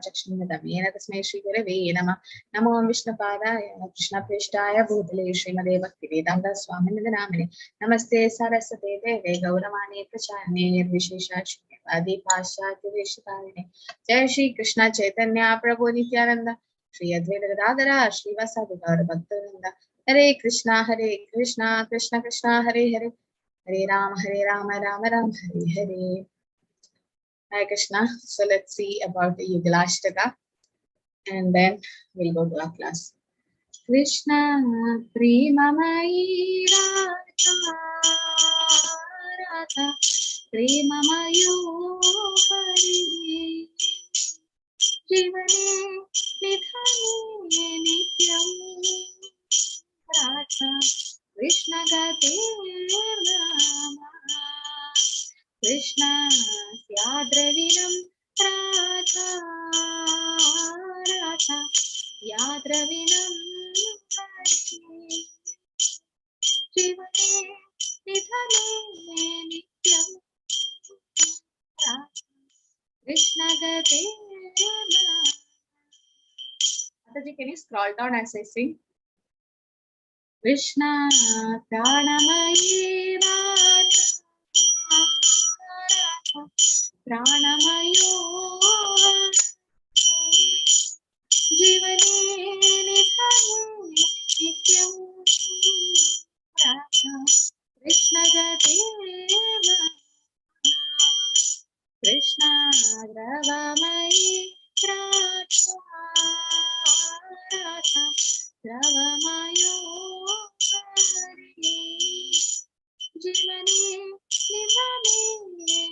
चक्षुर्मिलितं तस्मै श्रीगुरवे नमः। नमो विष्णुपादाय कृष्णप्रेष्ठाय भूतले श्रीमते भक्तिवेदान्त स्वामिनिधि नामिने नमस्ते सरस्वते देवे गौरवाणी प्रचारिणे निर्विशेषशून्यवादी पाश्चात्यदेशतारिणे। जय श्री कृष्ण चैतन्य प्रभु नित्यानंद श्री अद्वैत गदाधर श्रीवासादि गौर भक्तवृंद। हरे कृष्णा कृष्ण कृष्णा हरे हरे, हरे Ram Ram Ram Hare Hare. Hare Krishna. So let's see about the Yugalashtaka and then we'll go to our class. Krishna Premamayi Radha Radha Premamayo Hari Jivane Nidhane Nityam Radha Krishna Gate Rama Krishna Yadravinam Radha Radha Yadravinam Hari Jivane Nidhane Nityam Radha Krishna Gate Rama. Mataji, can you scroll down as I sing? Krishna Pranamayi Radha Pranamayo Jivane Nidhane Nityam Radha Krishna Gate Rama Krishna Dravamayi Radha Radha Dravamayo Hari Jivane Nidhane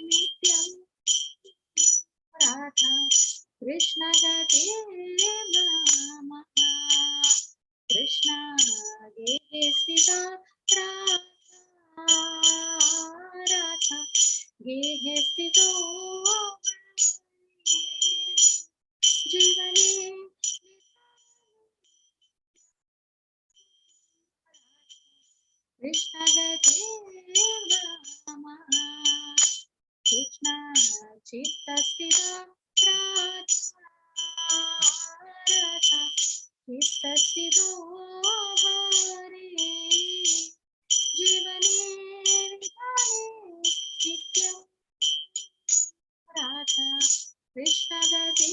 Nityam Radha Krishna Gate Rama Krishna Gehe Sita Radha Gehe Sito Jivane Krishna Gate Rama Krishna Chitta Sita Radha Chitta Sito Hari Jivane Nidhane Nityam Radha Krishna Gate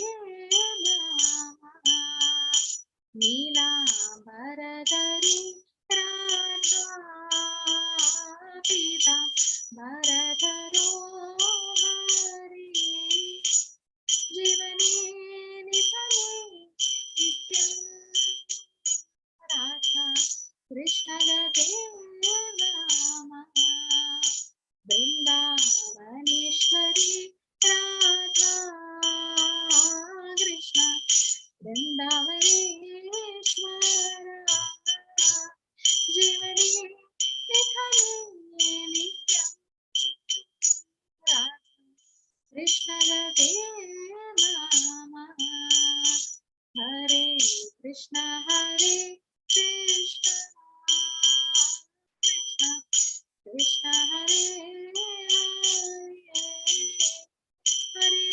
Rama Neelambardhari Radha Pita Bharadharo Hari Jivane Nidhane Nityam Radha Krishna Gate Rama Vrindavaneshwari Radha Krishna Vrindavaneshwara Jivane Nidhane Nityam Radha Krishna Gate Rama Hare Krishna Krishna Krishna Hare Hare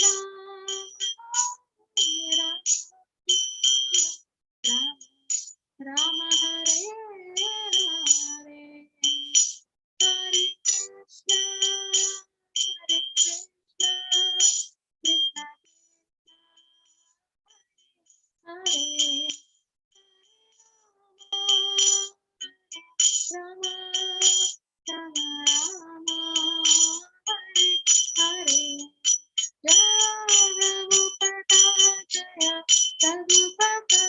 Ram Rama Hare Hare Hare Krishna Krishna Hare Rama Rama Rama Hare Hare Jaya Prabhupada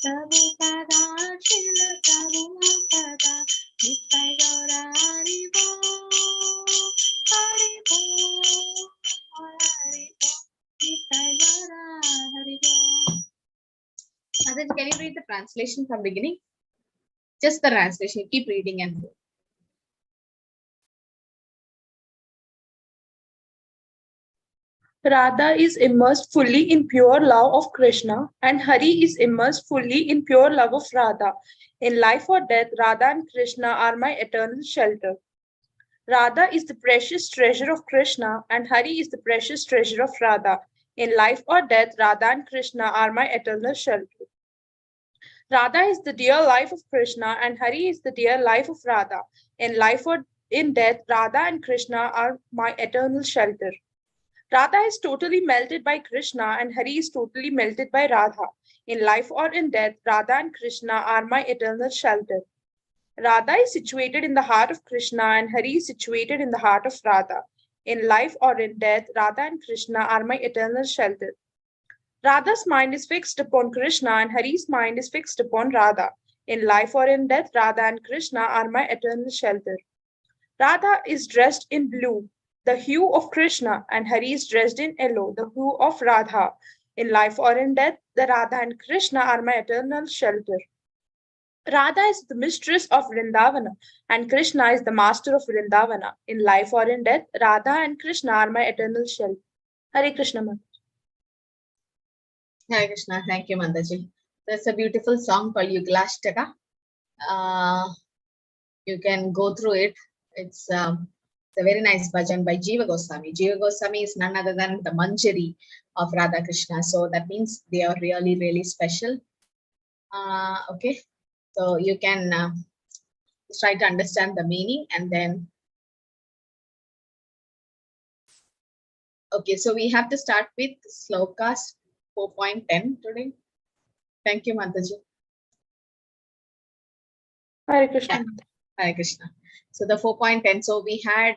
Prabhupada Srila Prabhupada Nitai Gaura Haribo Haribo Haribo Nitai Gaura Haribo. Adaj, can you read the translation from beginning? Just the translation. Keep reading and go. Radha is immersed fully in pure love of Krishna, and Hari is immersed fully in pure love of Radha. In life or death, Radha and Krishna are my eternal shelter. Radha is the precious treasure of Krishna, and Hari is the precious treasure of Radha. In life or death, Radha and Krishna are my eternal shelter. Radha is the dear life of Krishna and Hari is the dear life of Radha. In life or in death, Radha and Krishna are my eternal shelter. Radha is totally melted by Krishna and Hari is totally melted by Radha. In life or in death, Radha and Krishna are my eternal shelter. Radha is situated in the heart of Krishna and Hari is situated in the heart of Radha. In life or in death, Radha and Krishna are my eternal shelter. Radha's mind is fixed upon Krishna and Hari's mind is fixed upon Radha. In life or in death, Radha and Krishna are my eternal shelter. Radha is dressed in blue, the hue of Krishna, and Hari is dressed in yellow, the hue of Radha. In life or in death, the Radha and Krishna are my eternal shelter. Radha is the mistress of Vrindavana, and Krishna is the master of Vrindavana. In life or in death, Radha and Krishna are my eternal shelter. Hare Krishna. Hare Krishna. Thank you, Mandaji. There's a beautiful song called Yuglashtaka. You can go through it. It's a very nice bhajan by Jiva Goswami. Jiva Goswami is none other than the Manjari of Radha Krishna. So that means they are really, really special. Okay. So you can try to understand the meaning and then. Okay, so we have to start with slokas 4.10 today. Thank you, Mataji. Hare Krishna. Yeah. Hare Krishna. So the 4.10. So we had,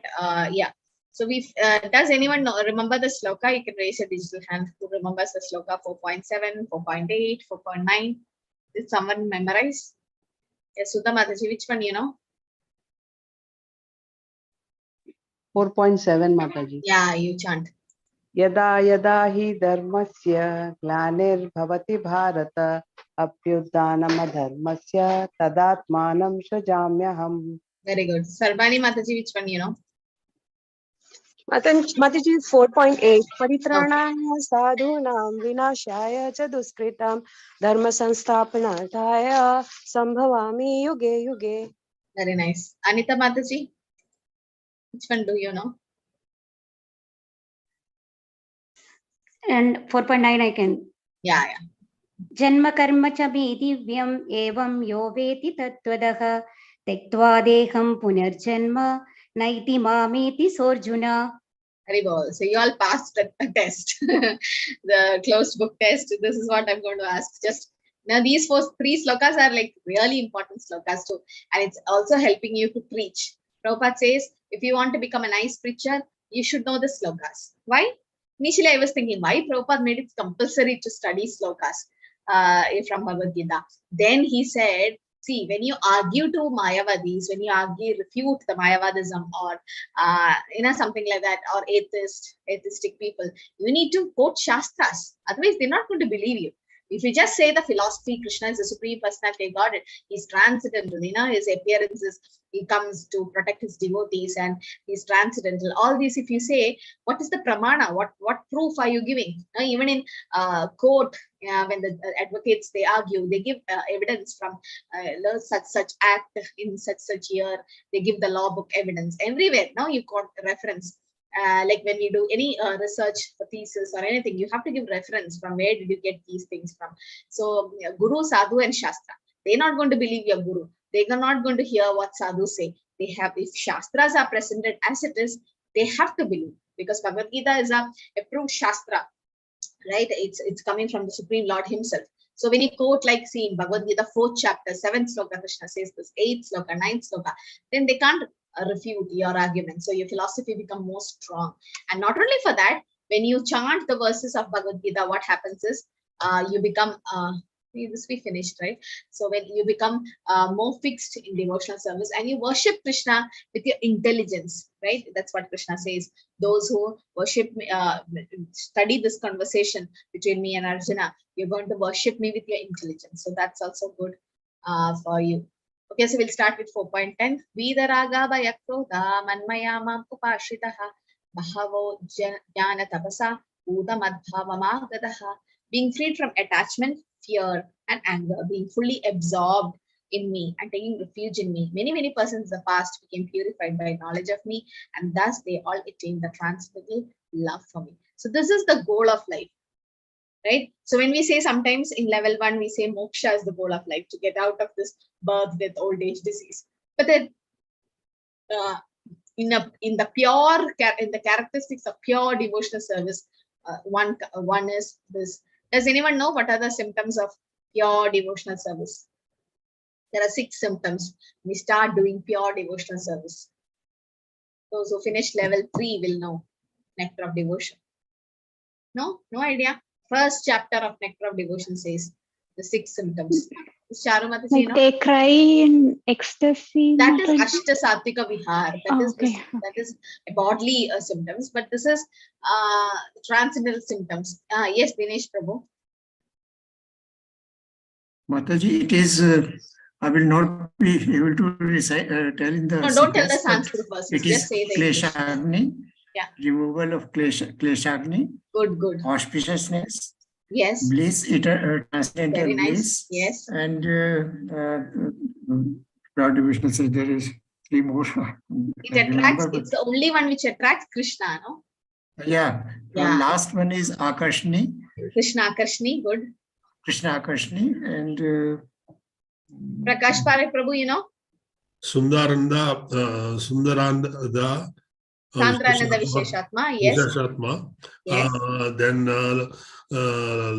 yeah. So we does anyone remember the sloka? You can raise a digital hand who remembers the sloka 4.7, 4.8, 4.9. Did someone memorize? Yes, Sudha Mataji, which one you know? 4.7 Mataji. Yeah, you chant. Yada yada hi dharmasya glanir bharata apyudanam adharmasya tadatmanam sajamyaham. Very good. Sarbani Mataji, which one you know? Mataji 4.8 Paritrana sadhunam vinashaya cha duskritam dharma sansthapanarthaya sambhavami yuge yuge. Very nice. Anita Mataji, which one do you know? And 4.9 I can. Yeah. Janma karma cha me divyam evam yo veti tattvadah tektva deham punarjanma naiti mameti sorjuna. Very well. So you all passed the test, the closed book test. This is what I'm going to ask. Just now, these three slokas are like really important slokas too, and it's also helping you to preach. Prabhupada says, if you want to become a nice preacher, you should know the slokas. Why? Initially, I was thinking, why Prabhupada made it compulsory to study slokas from Bhagavad Gita? Then he said, see, when you argue to Mayavadis, when you refute the Mayavadism or, something like that, or atheistic people, you need to quote Shastras. Otherwise, they're not going to believe you. If you just say the philosophy, Krishna is the Supreme Personality of God, he's transcendental, his appearances, he comes to protect his devotees and he's transcendental. All these, if you say, what is the pramana? What proof are you giving? Even in court, when the advocates, they argue, they give evidence from such act in such year, they give the law book evidence. Everywhere, now you got reference. Like when you do any research for thesis or anything, you have to give reference from where did you get these things from. So Guru, Sadhu and Shastra, they're not going to believe your Guru. They're not going to hear what Sadhu say. They have, if Shastras are presented as it is, they have to believe, because Bhagavad Gita is a approved Shastra, right? It's coming from the Supreme Lord himself. So when you quote, like, see in Bhagavad Gita 4th chapter 7th sloka, Krishna says this, 8th sloka, 9th sloka, then they can't refute your argument. So your philosophy become more strong. And not only for that, when you chant the verses of Bhagavad Gita, what happens is you become this we finished, right? So when you become more fixed in devotional service and you worship Krishna with your intelligence, right? That's what Krishna says. Those who worship me, study this conversation between me and Arjuna, you're going to worship me with your intelligence. So that's also good for you. Okay, so we'll start with 4.10. Vidaraga vayakrodha manmayamam upashitaha bahavo jnana tapasa udamadbhavamagadaha. Being freed from attachment, fear, and anger, being fully absorbed in me and taking refuge in me. Many persons in the past became purified by knowledge of me, and thus they all attained the transcendental love for me. So this is the goal of life, right? So when we say sometimes in level 1, we say moksha is the goal of life, to get out of this birth, death, old age, disease. But then in the characteristics of pure devotional service, one is this. Does anyone know what are the symptoms of pure devotional service? There are 6 symptoms. We start doing pure devotional service. Those who finish level 3 will know Nectar of Devotion. No idea. First chapter of Nectar of Devotion says the 6 symptoms. Charumati, Like they cry in ecstasy. that is Mataji? Ashta Satvika Vihar. That is bodily symptoms, but this is transcendental symptoms. Yes, Dinesh Prabhu. Mataji, it is. I will not be able to recite, tell in the. No, don't tell the Sanskrit first. It Just is say the Kleshagni. Yeah. Removal of Kleshagni. Good. Auspiciousness. Yes. Bliss, transcendental Very nice. bliss. Yes. And Lord Vishnu says there is 3 more. It attracts. It's the only one which attracts Krishna, no? Yeah. Yeah. Last one is Akarshni. Krishna Akarshni. Good. Krishna Akarshni and Prakash Parekh Prabhu, you know? Sundaranda, Sandrananda Visheshatma. Yes. Visheshatma. Yes. Then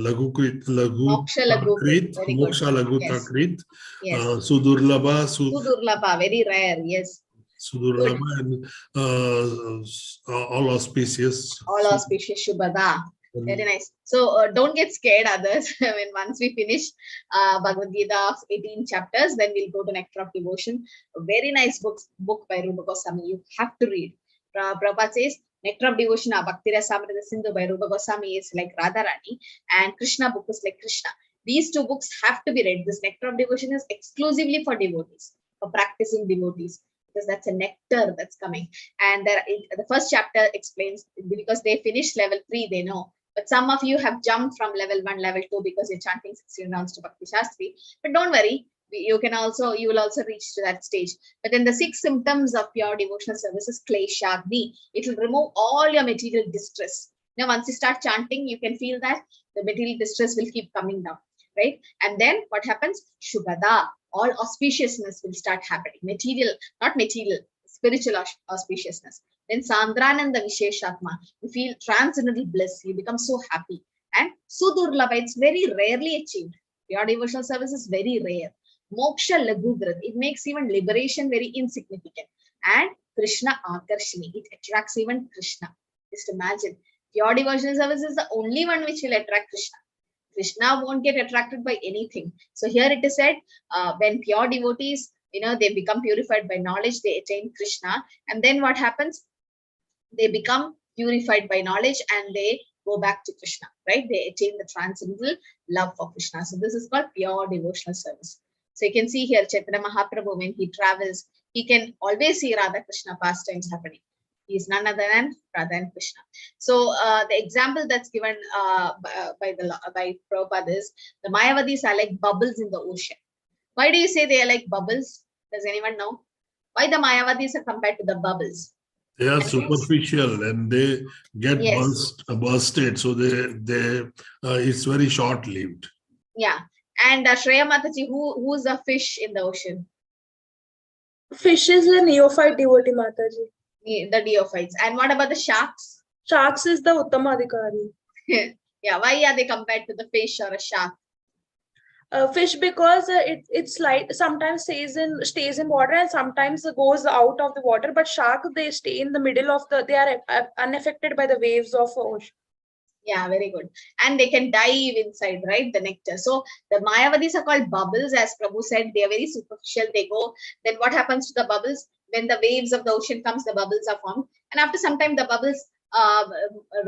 Lagukrit, Moksha Lagukrit. Moksha Lagutakrit. Yes. Sudurlabha. Sudurlabha, very rare. Yes. Sudurlabha and all auspicious. All auspicious, Shubhada. Very nice. So don't get scared, others. When once we finish Bhagavad Gita of 18 chapters, then we'll go to Nectar of Devotion. A very nice book by Rupa Goswami. You have to read. Prabhupada says Nectar of Devotion, Bhakti Rasamrita Sindhu by Rupa Goswami is like Radharani, and Krishna book is like Krishna. These 2 books have to be read. This Nectar of Devotion is exclusively for devotees, for practicing devotees, because that's a nectar that's coming. And the first chapter explains, because they finished level 3, they know. But some of you have jumped from level 1, level 2 because you're chanting 16 rounds to Bhakti Shastri. But don't worry, you will also reach to that stage. But then the 6 symptoms of pure devotional service is Kleshagni. It will remove all your material distress. Now, once you start chanting, you can feel that the material distress will keep coming down, right? And then what happens? Shubhada, all auspiciousness will start happening. Spiritual auspiciousness. Then Sandrananda Visheshatma, you feel transcendental bliss, you become so happy. And Sudurlabha, it's very rarely achieved. Pure devotional service is very rare. Moksha Lagudrat, it makes even liberation very insignificant. And Krishna Akarshini, it attracts even Krishna. Just imagine, pure devotional service is the only one which will attract Krishna. Krishna won't get attracted by anything. So here it is said, when pure devotees, they become purified by knowledge, they attain Krishna. And then what happens? They become purified by knowledge and they go back to Krishna, right? They attain the transcendental love for Krishna. So this is called pure devotional service. So you can see here, Chaitanya Mahaprabhu, when he travels, he can always see Radha Krishna pastimes happening. He is none other than Radha and Krishna. So the example that's given by Prabhupada is, the Mayavadis are like bubbles in the ocean. Why do you say they are like bubbles? Does anyone know? Why the Mayavadis are compared to the bubbles? They are superficial and they get bursted. So they it's very short-lived. Yeah. And Shreya Mataji, who's the fish in the ocean? Fish is a neophyte devotee, Mataji. The neophytes. And what about the sharks? Sharks is the Uttamadhikari. Yeah, why are they compared to the fish or a shark? Fish because it's light, sometimes stays in water and sometimes goes out of the water. But shark, they stay in the middle of they are unaffected by the waves of the ocean. Yeah, very good. And they can dive inside, right? The nectar. So the Mayavadis are called bubbles, as Prabhu said. They are very superficial. They go. Then what happens to the bubbles? When the waves of the ocean comes, the bubbles are formed. And after some time, the bubbles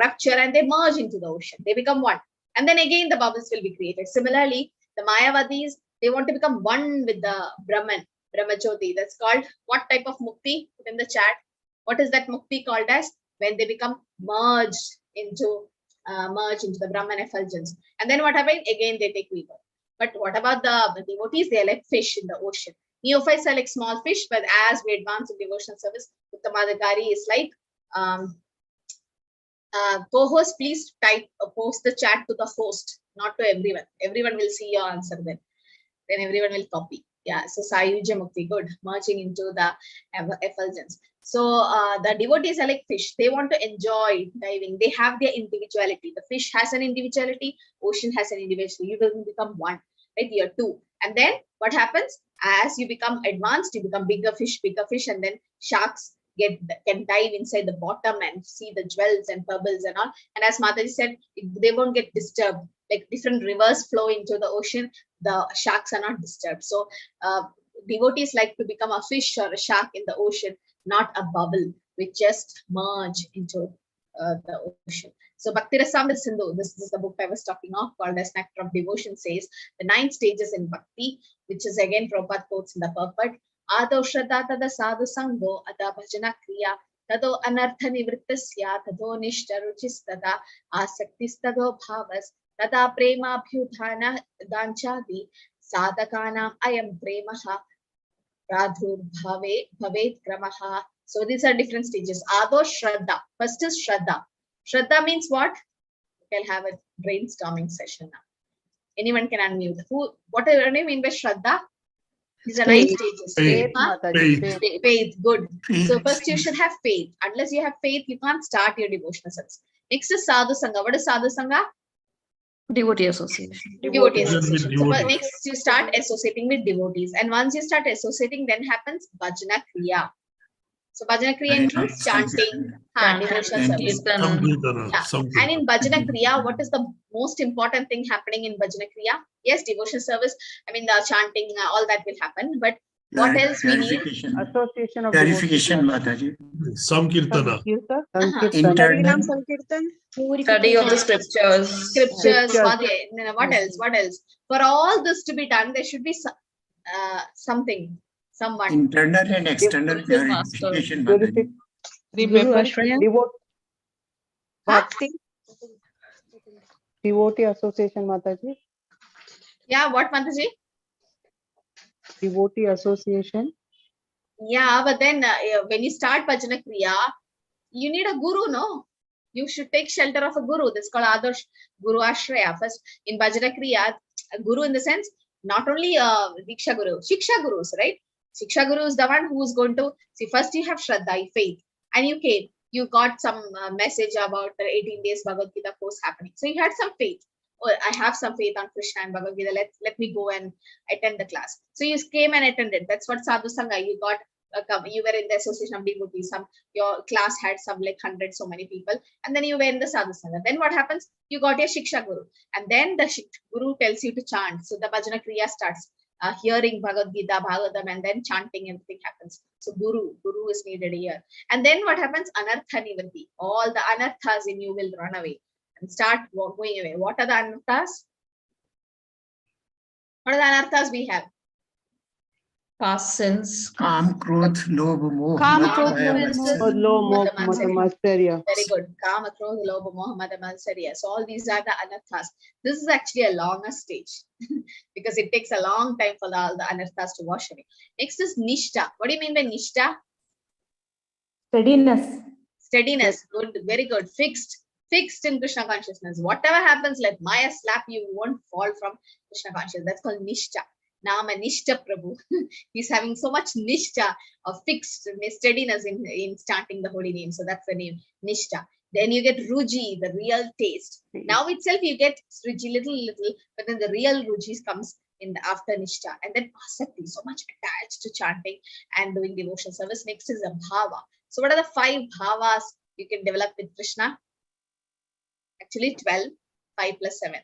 rupture and they merge into the ocean. They become one. And then again, the bubbles will be created. Similarly, the Mayavadis, they want to become one with the Brahman, Brahmajyoti. That's called what type of mukti? Put in the chat. What is that mukti called as? When they become merged into the Brahman effulgence. And then what happens? Again, they take rebirth. But what about the devotees? They are like fish in the ocean. Neophytes are like small fish, but as we advance in devotional service, Uttamadhikari is like Co-host, please post the chat to the host, not to everyone. Everyone will see your answer then everyone will copy. Yeah, so Sayuja Mukti, good, merging into the effulgence. So the devotees are like fish. They want to enjoy diving. They have their individuality. The fish has an individuality. Ocean has an individuality. You will become one, right? You're two. And then what happens? As you become advanced, you become bigger fish, and then sharks can dive inside the bottom and see the jewels and pebbles and all. And as Mataji said, they won't get disturbed. Like different rivers flow into the ocean, the sharks are not disturbed. So devotees like to become a fish or a shark in the ocean, not a bubble which just merge into the ocean. So Bhakti Rasamrita Sindhu, this is the book I was talking of, called as Nectar of Devotion, says the 9 stages in Bhakti, which is again Prabhupada quotes in the purport. Ado Shraddha Tada Sadhu Sango Ada Bhajana Kriya Tado Anartha Nivrittasya Tado Nishta Ruchis Tada Asaktis Tado Bhavas Tada Prema Bhyudhana Danchadi Sadhakanam Ayam Premaha Radhur Bhavet Kramaha. So these are different stages. Ado Shraddha. First is Shraddha. Shraddha means what? We'll have a brainstorming session now. Anyone can unmute. What do you mean by Shraddha? These are 9 stages. Faith. Good. So first you should have faith. Unless you have faith, you can't start your devotional service. Next is Sadhu Sangha. What is Sadhu Sangha? Devotee association. Devotee association. So next you start associating with devotees. And once you start associating, then happens Bhajana Kriya. So Bhajana Kriya includes chanting, devotional service. Yeah. And in Bhajana Kriya, what is the most important thing happening in Bhajana Kriya? Yes, devotional service. I mean, the chanting, all that will happen. But what else we need? Association of Clarification, Mataji. Sankirtana. Harinam Sankirtan. Study of the scriptures. Scriptures. What else? What else? For all this to be done, there should be something. Someone. Internal and external clarification. Bhakti. Devotee association, Mataji. Yeah, what, Mataji? Devotee association. Yeah, but then when you start Bhajana Kriya, you need a guru, no? You should take shelter of a guru. That's called Adarsh Guru Ashraya. First, in Bhajana Kriya, a guru in the sense, not only Diksha Guru, Shiksha Gurus, right? Shiksha Guru is the one who is going to, see, first you have Shraddha, faith, and you came, you got some message about the 18 days Bhagavad Gita course happening. So you had some faith. Oh, I have some faith on Krishna and Bhagavad Gita. Let me go and attend the class. So you came and attended. That's what Sadhu Sangha. You got, you were in the association of devotees. Your class had some like 100 so many people, and then you were in the Sadhu Sangha. Then what happens? You got your Shiksha Guru, and then the Guru tells you to chant. So the Bhajana Kriya starts. Hearing Bhagavad Gita, Bhagavatam, and then chanting, everything happens. So Guru is needed here. And then what happens? Anartha Nivritti. All the anarthas in you will run away and start going away. What are the anarthas? What are the anarthas we have? Past sins. Kam, Krodh, Lobh, Moh. Very good. Kama, Krodh, Lobh, Moh, Mada, Matsarya. So all these are the anarthas. This is actually a longer stage because it takes a long time for all the anarthas to wash away. Next is Nishta. What do you mean by Nishta? Steadiness. Steadiness. Good. Very good. Fixed in Krishna consciousness. Whatever happens, let Maya slap you, you won't fall from Krishna consciousness. That's called Nishta. Nama Nishta Prabhu. He's having so much Nishta of fixed steadiness in chanting the holy name. So that's the name, Nishta. Then you get Ruji, the real taste. Now itself you get Ruji little, but then the real Ruji comes in the after Nishta. And then Asakti, so much attached to chanting and doing devotional service. Next is the Bhava. So what are the 5 Bhavas you can develop with Krishna? Actually 12, 5 plus 7.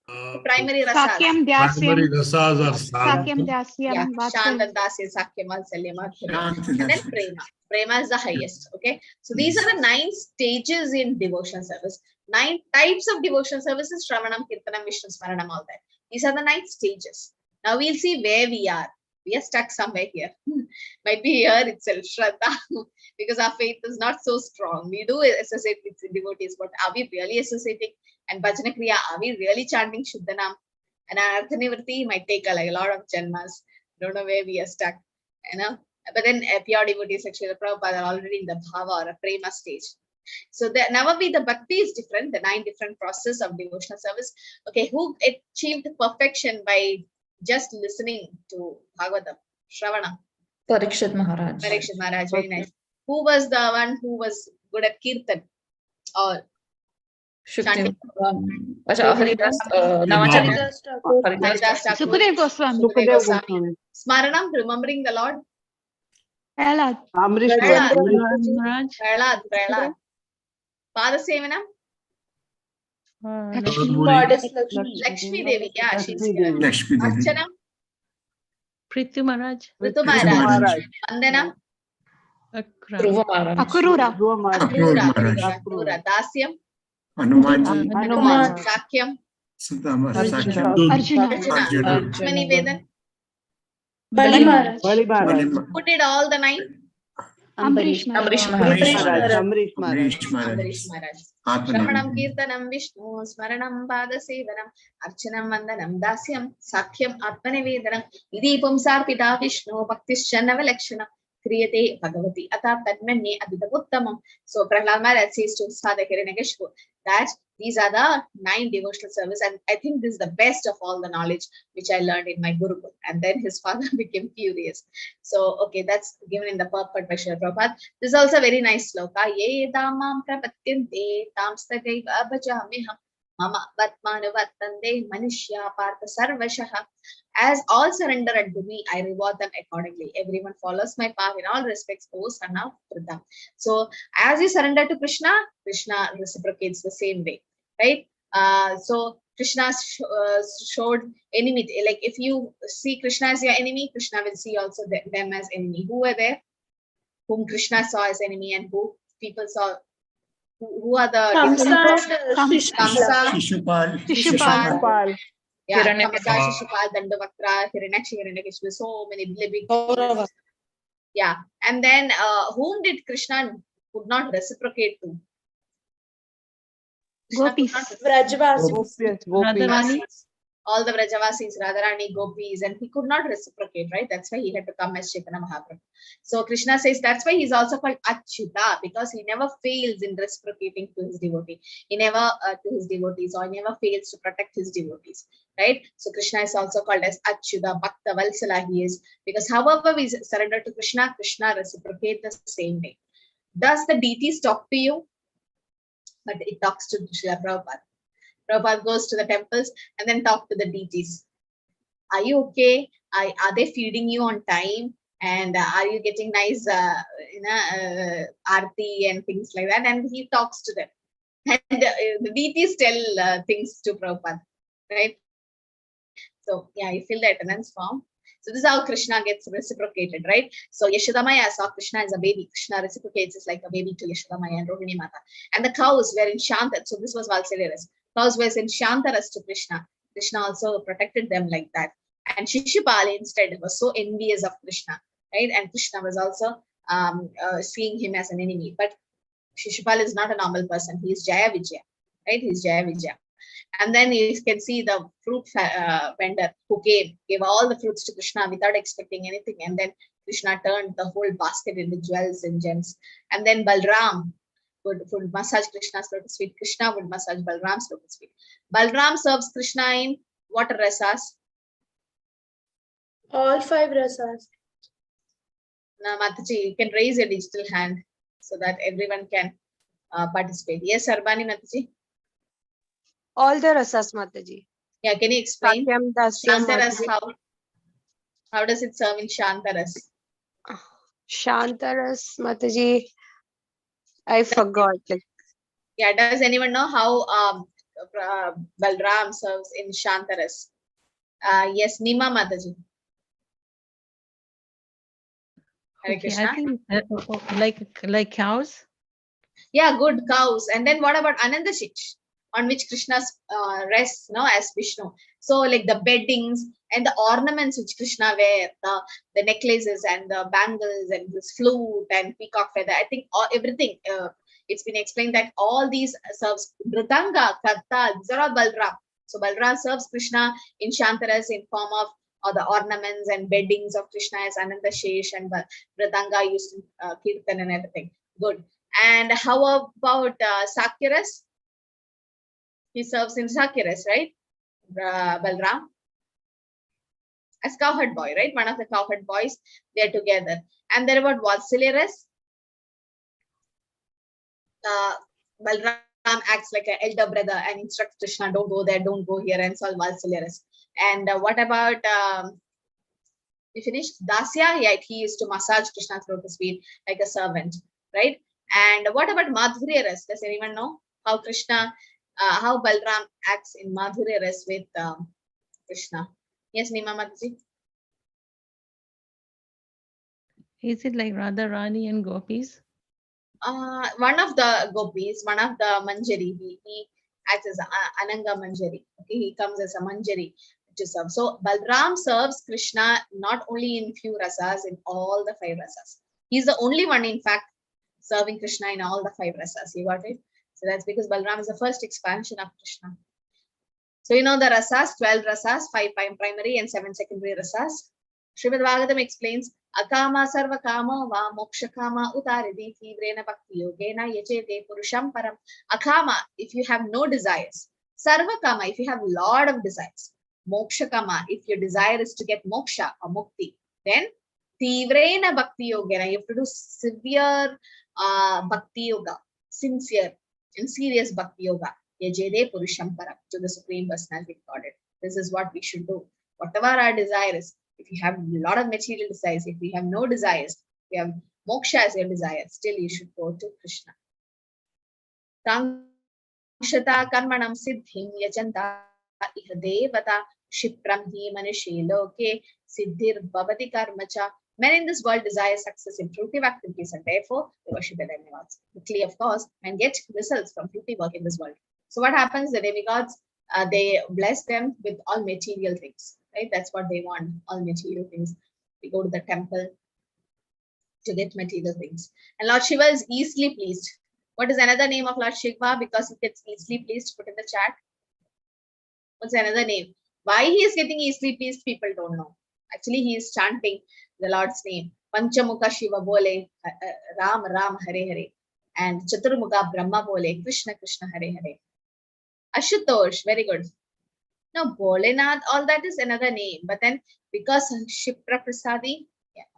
Primary rasas. Primary rasas are Sakyam, Dasyam, Shanta, Dasya, Sakyam, Valsalya, Madhurya. And then Prema. Prema is the highest. Okay. So these are the 9 stages in devotional service. 9 types of devotional services: Shravanam, Kirtanam, Vishnu Smaranam, all that. These are the 9 stages. Now we'll see where we are. We are stuck somewhere here. Might be here itself, Shraddha, because our faith is not so strong. We do associate with devotees, but are we really associating? And Bhajana Kriya, are we really chanting Shuddhanam? And our Artha Nivritti might take a lot of janmas. Don't know where we are stuck, you know. But then pure devotees, actually, the Prabhupada are already in the Bhava or a Prema stage. So the Navavida Bhakti is different, the 9 different process of devotional service. Okay, who achieved perfection by just listening to Bhagavatam? Shravana. Parikshit Maharaj. Parikshit Maharaj, very nice. Who was the one who was good at Kirtan? Or Shukdev. chanting? Haridas. Haridas Thakur. Haridas Thakur. Sukadev Goswami. Sukadev Goswami. Smaranam, remembering the Lord? Prahlad. Amrish Prahlad. Maharaj. Prahlad. Padasevanam? Goddess Lakshmi. Lakshmi Devi, yeah, she's Lakshmi here. Devi. Lakshmi Devi. Archanam? Prithvi Maharaj. Ritu Maharaj. Maharaj. Vandanam? Dhruva Maharaj. Akurura. Dhruva Maharaj. Akrura. Maharaj. Akrura. Dasyam? Hanumanji. Hanuman. Sakyam? Sudama. Sakyam. Arjuna. Arjuna. Lakshmani Vedan? Bali Maharaj. Bali Maharaj. Who did all the 9? Ambrish Maharaj. Ambrish Amrish Maharaj. Maharaj. Amrish Maharaj. Amrish Maharaj. Ambarish Maharaj. Atmanam. Shravanam Kirtanam Vishnu, Smaranam Padasevanam, Archanam Vandanam Dasyam, Sakyam Atmanevedanam, Idi Pumsarpita Vishnu, Bhaktishanavalakshanam, Kriyate Bhagavati, Ata Padmane Abhidavuttamam. So Prahlad Maharaj says to his father Hiranyakashipu that these are the 9 devotional service, and I think this is the best of all the knowledge which I learned in my Gurukul. And then his father became furious. So, okay, that's given in the purport by Srila Prabhupada. This is also a very nice sloka. Ye damam prapatyante tamstadaiva abhajamiham mama vatmanuvattande manushya partha sarvashaha. As all surrender unto me, I reward them accordingly. Everyone follows my path in all respects, O son of Vrinda. So, as you surrender to Krishna, Krishna reciprocates the same way, right? So, Krishna showed enmity. Like if you see Krishna as your enemy, Krishna will see also them as enemy. Who were there? Whom Krishna saw as enemy, and who people saw? Who are the Kamsa. Kamsa, Shishupal. Shishupal. yeah, Hiranyakashipu. Kamsa, Shishupal, Dandavakra, Hiranyakshi, Hiranyakashipu, so many big. Yeah, and then whom did Krishna could not reciprocate to? Krishna could Gopis. not Vrajavasi. Gopis. Gopis. Radharani. all the Vrajavasis, Radharani, Gopis, and he could not reciprocate, right? That's why he had to come as Chaitanya Mahaprabhu. So Krishna says that's why he's also called Achyuta, because he never fails in reciprocating to his devotee. He never to his devotees, or he never fails to protect his devotees, right? So Krishna is also called as Achyuta, Bhakta Valsala he is, because however we surrender to Krishna, Krishna reciprocate the same way. Does the deities talk to you? But it talks to Srila Prabhupada. Prabhupada goes to the temples and then talk to the deities. Are you okay? Are they feeding you on time? And are you getting nice, aarti and things like that? And he talks to them. And the deities tell things to Prabhupada, right? So yeah, you fill the attendance form. So this is how Krishna gets reciprocated, right? So Yashodamaya saw Krishna as a baby. Krishna reciprocates is like a baby to Yashodamaya and Rohini Mata. And the cows were enchanted. So this was Valsalyaras. Cows were enchanted to Krishna. Krishna also protected them like that. And Shishupal instead was so envious of Krishna, right? And Krishna was also seeing him as an enemy. But Shishupal is not a normal person. He is Jaya Vijaya, right? He is Jaya Vijaya. And then you can see the fruit vendor who gave all the fruits to Krishna without expecting anything. And then Krishna turned the whole basket into jewels and gems. And then Balram would massage Krishna's lotus feet. Krishna would massage Balram's lotus feet. Balram serves Krishna in what rasas? All 5 rasas. Now, Mataji, you can raise your digital hand so that everyone can participate. Yes, Arbani Mataji? All the rasas, Mataji. Yeah, can you explain? Sakyam, Dasyam, Shantaras, Madhuri. how does it serve in Shantaras? Shantaras, Mataji. I forgot. Yeah, does anyone know how Balram serves in Shantaras? Yes, Nima Mataji. Hare Okay, Krishna. I think like cows. Yeah, good cows. And then what about Anandashish, on which Krishna rests, as Vishnu? So like the beddings and the ornaments which Krishna wear, the necklaces and the bangles and this flute and peacock feather. I think everything. It's been explained that all these serves Mridanga, Kartal, these are all Balram. So Balram serves Krishna in Shantaras in form of the ornaments and beddings of Krishna as Anandashesh, and Mridanga used in Kirtan and everything. Good. And how about Sakyaras? He serves in Sakyaras, right? Balram. As cowherd boy, right? One of the cowherd boys, they're together. And then about Vatsalyaras, Balram acts like an elder brother and instructs Krishna, don't go there, don't go here, and solve Vatsalyaras. And what about, we finished Dasya? Yeah, he used to massage Krishna through his feet like a servant, right? And what about Madhurya Ras? Does anyone know how Krishna, how Balram acts in Madhurya Ras with Krishna? Yes, Nima Mataji? Is it like Radha Rani and gopis? One of the gopis, one of the Manjari, he acts as Ananga Manjari. Okay, he comes as a Manjari to serve. So Balram serves Krishna not only in few rasas, in all the 5 rasas. He's the only one, in fact, serving Krishna in all the 5 rasas. You got it? So that's because Balram is the first expansion of Krishna. So you know the rasas, 12 rasas, 5 primary and 7 secondary rasas. Srimad Bhagavatam explains, Akama sarva kama va moksha kama utaridi tivrena bhakti yogena yachete purusham param. Akama, if you have no desires. Sarva kama, if you have a lot of desires. Moksha kama, if your desire is to get moksha or mukti. Then tivrena bhakti yogena, you have to do severe bhakti yoga, sincere and serious bhakti yoga. Yajede purusham param, to the Supreme Personality of Godhead. This is what we should do. Whatever our desire is. If you have a lot of material desires, if you have no desires, if you have moksha as your desire, still you should go to Krishna. Kankshata karmanam siddhim yajanta iha devata shipram hi manishi loke siddhir bhavati karmacha. Men in this world desire success in fruitive activities and therefore they worship the demigods quickly, of course, and get results from fruitive work in this world. So what happens? The demigods, they bless them with all material things. Right? That's what they want, all material things. We go to the temple to get material things. And Lord Shiva is easily pleased. What is another name of Lord Shiva? Because he gets easily pleased, put in the chat. What's another name? Why he is getting easily pleased, people don't know. Actually, he is chanting the Lord's name. Panchamukha Shiva bole, Ram Ram Hare Hare. And Chaturmukha Brahma bole, Krishna Krishna Hare Hare. Ashutosh, very good. Now, Bholenath, all that is another name. But then, because Shipra Prasadi,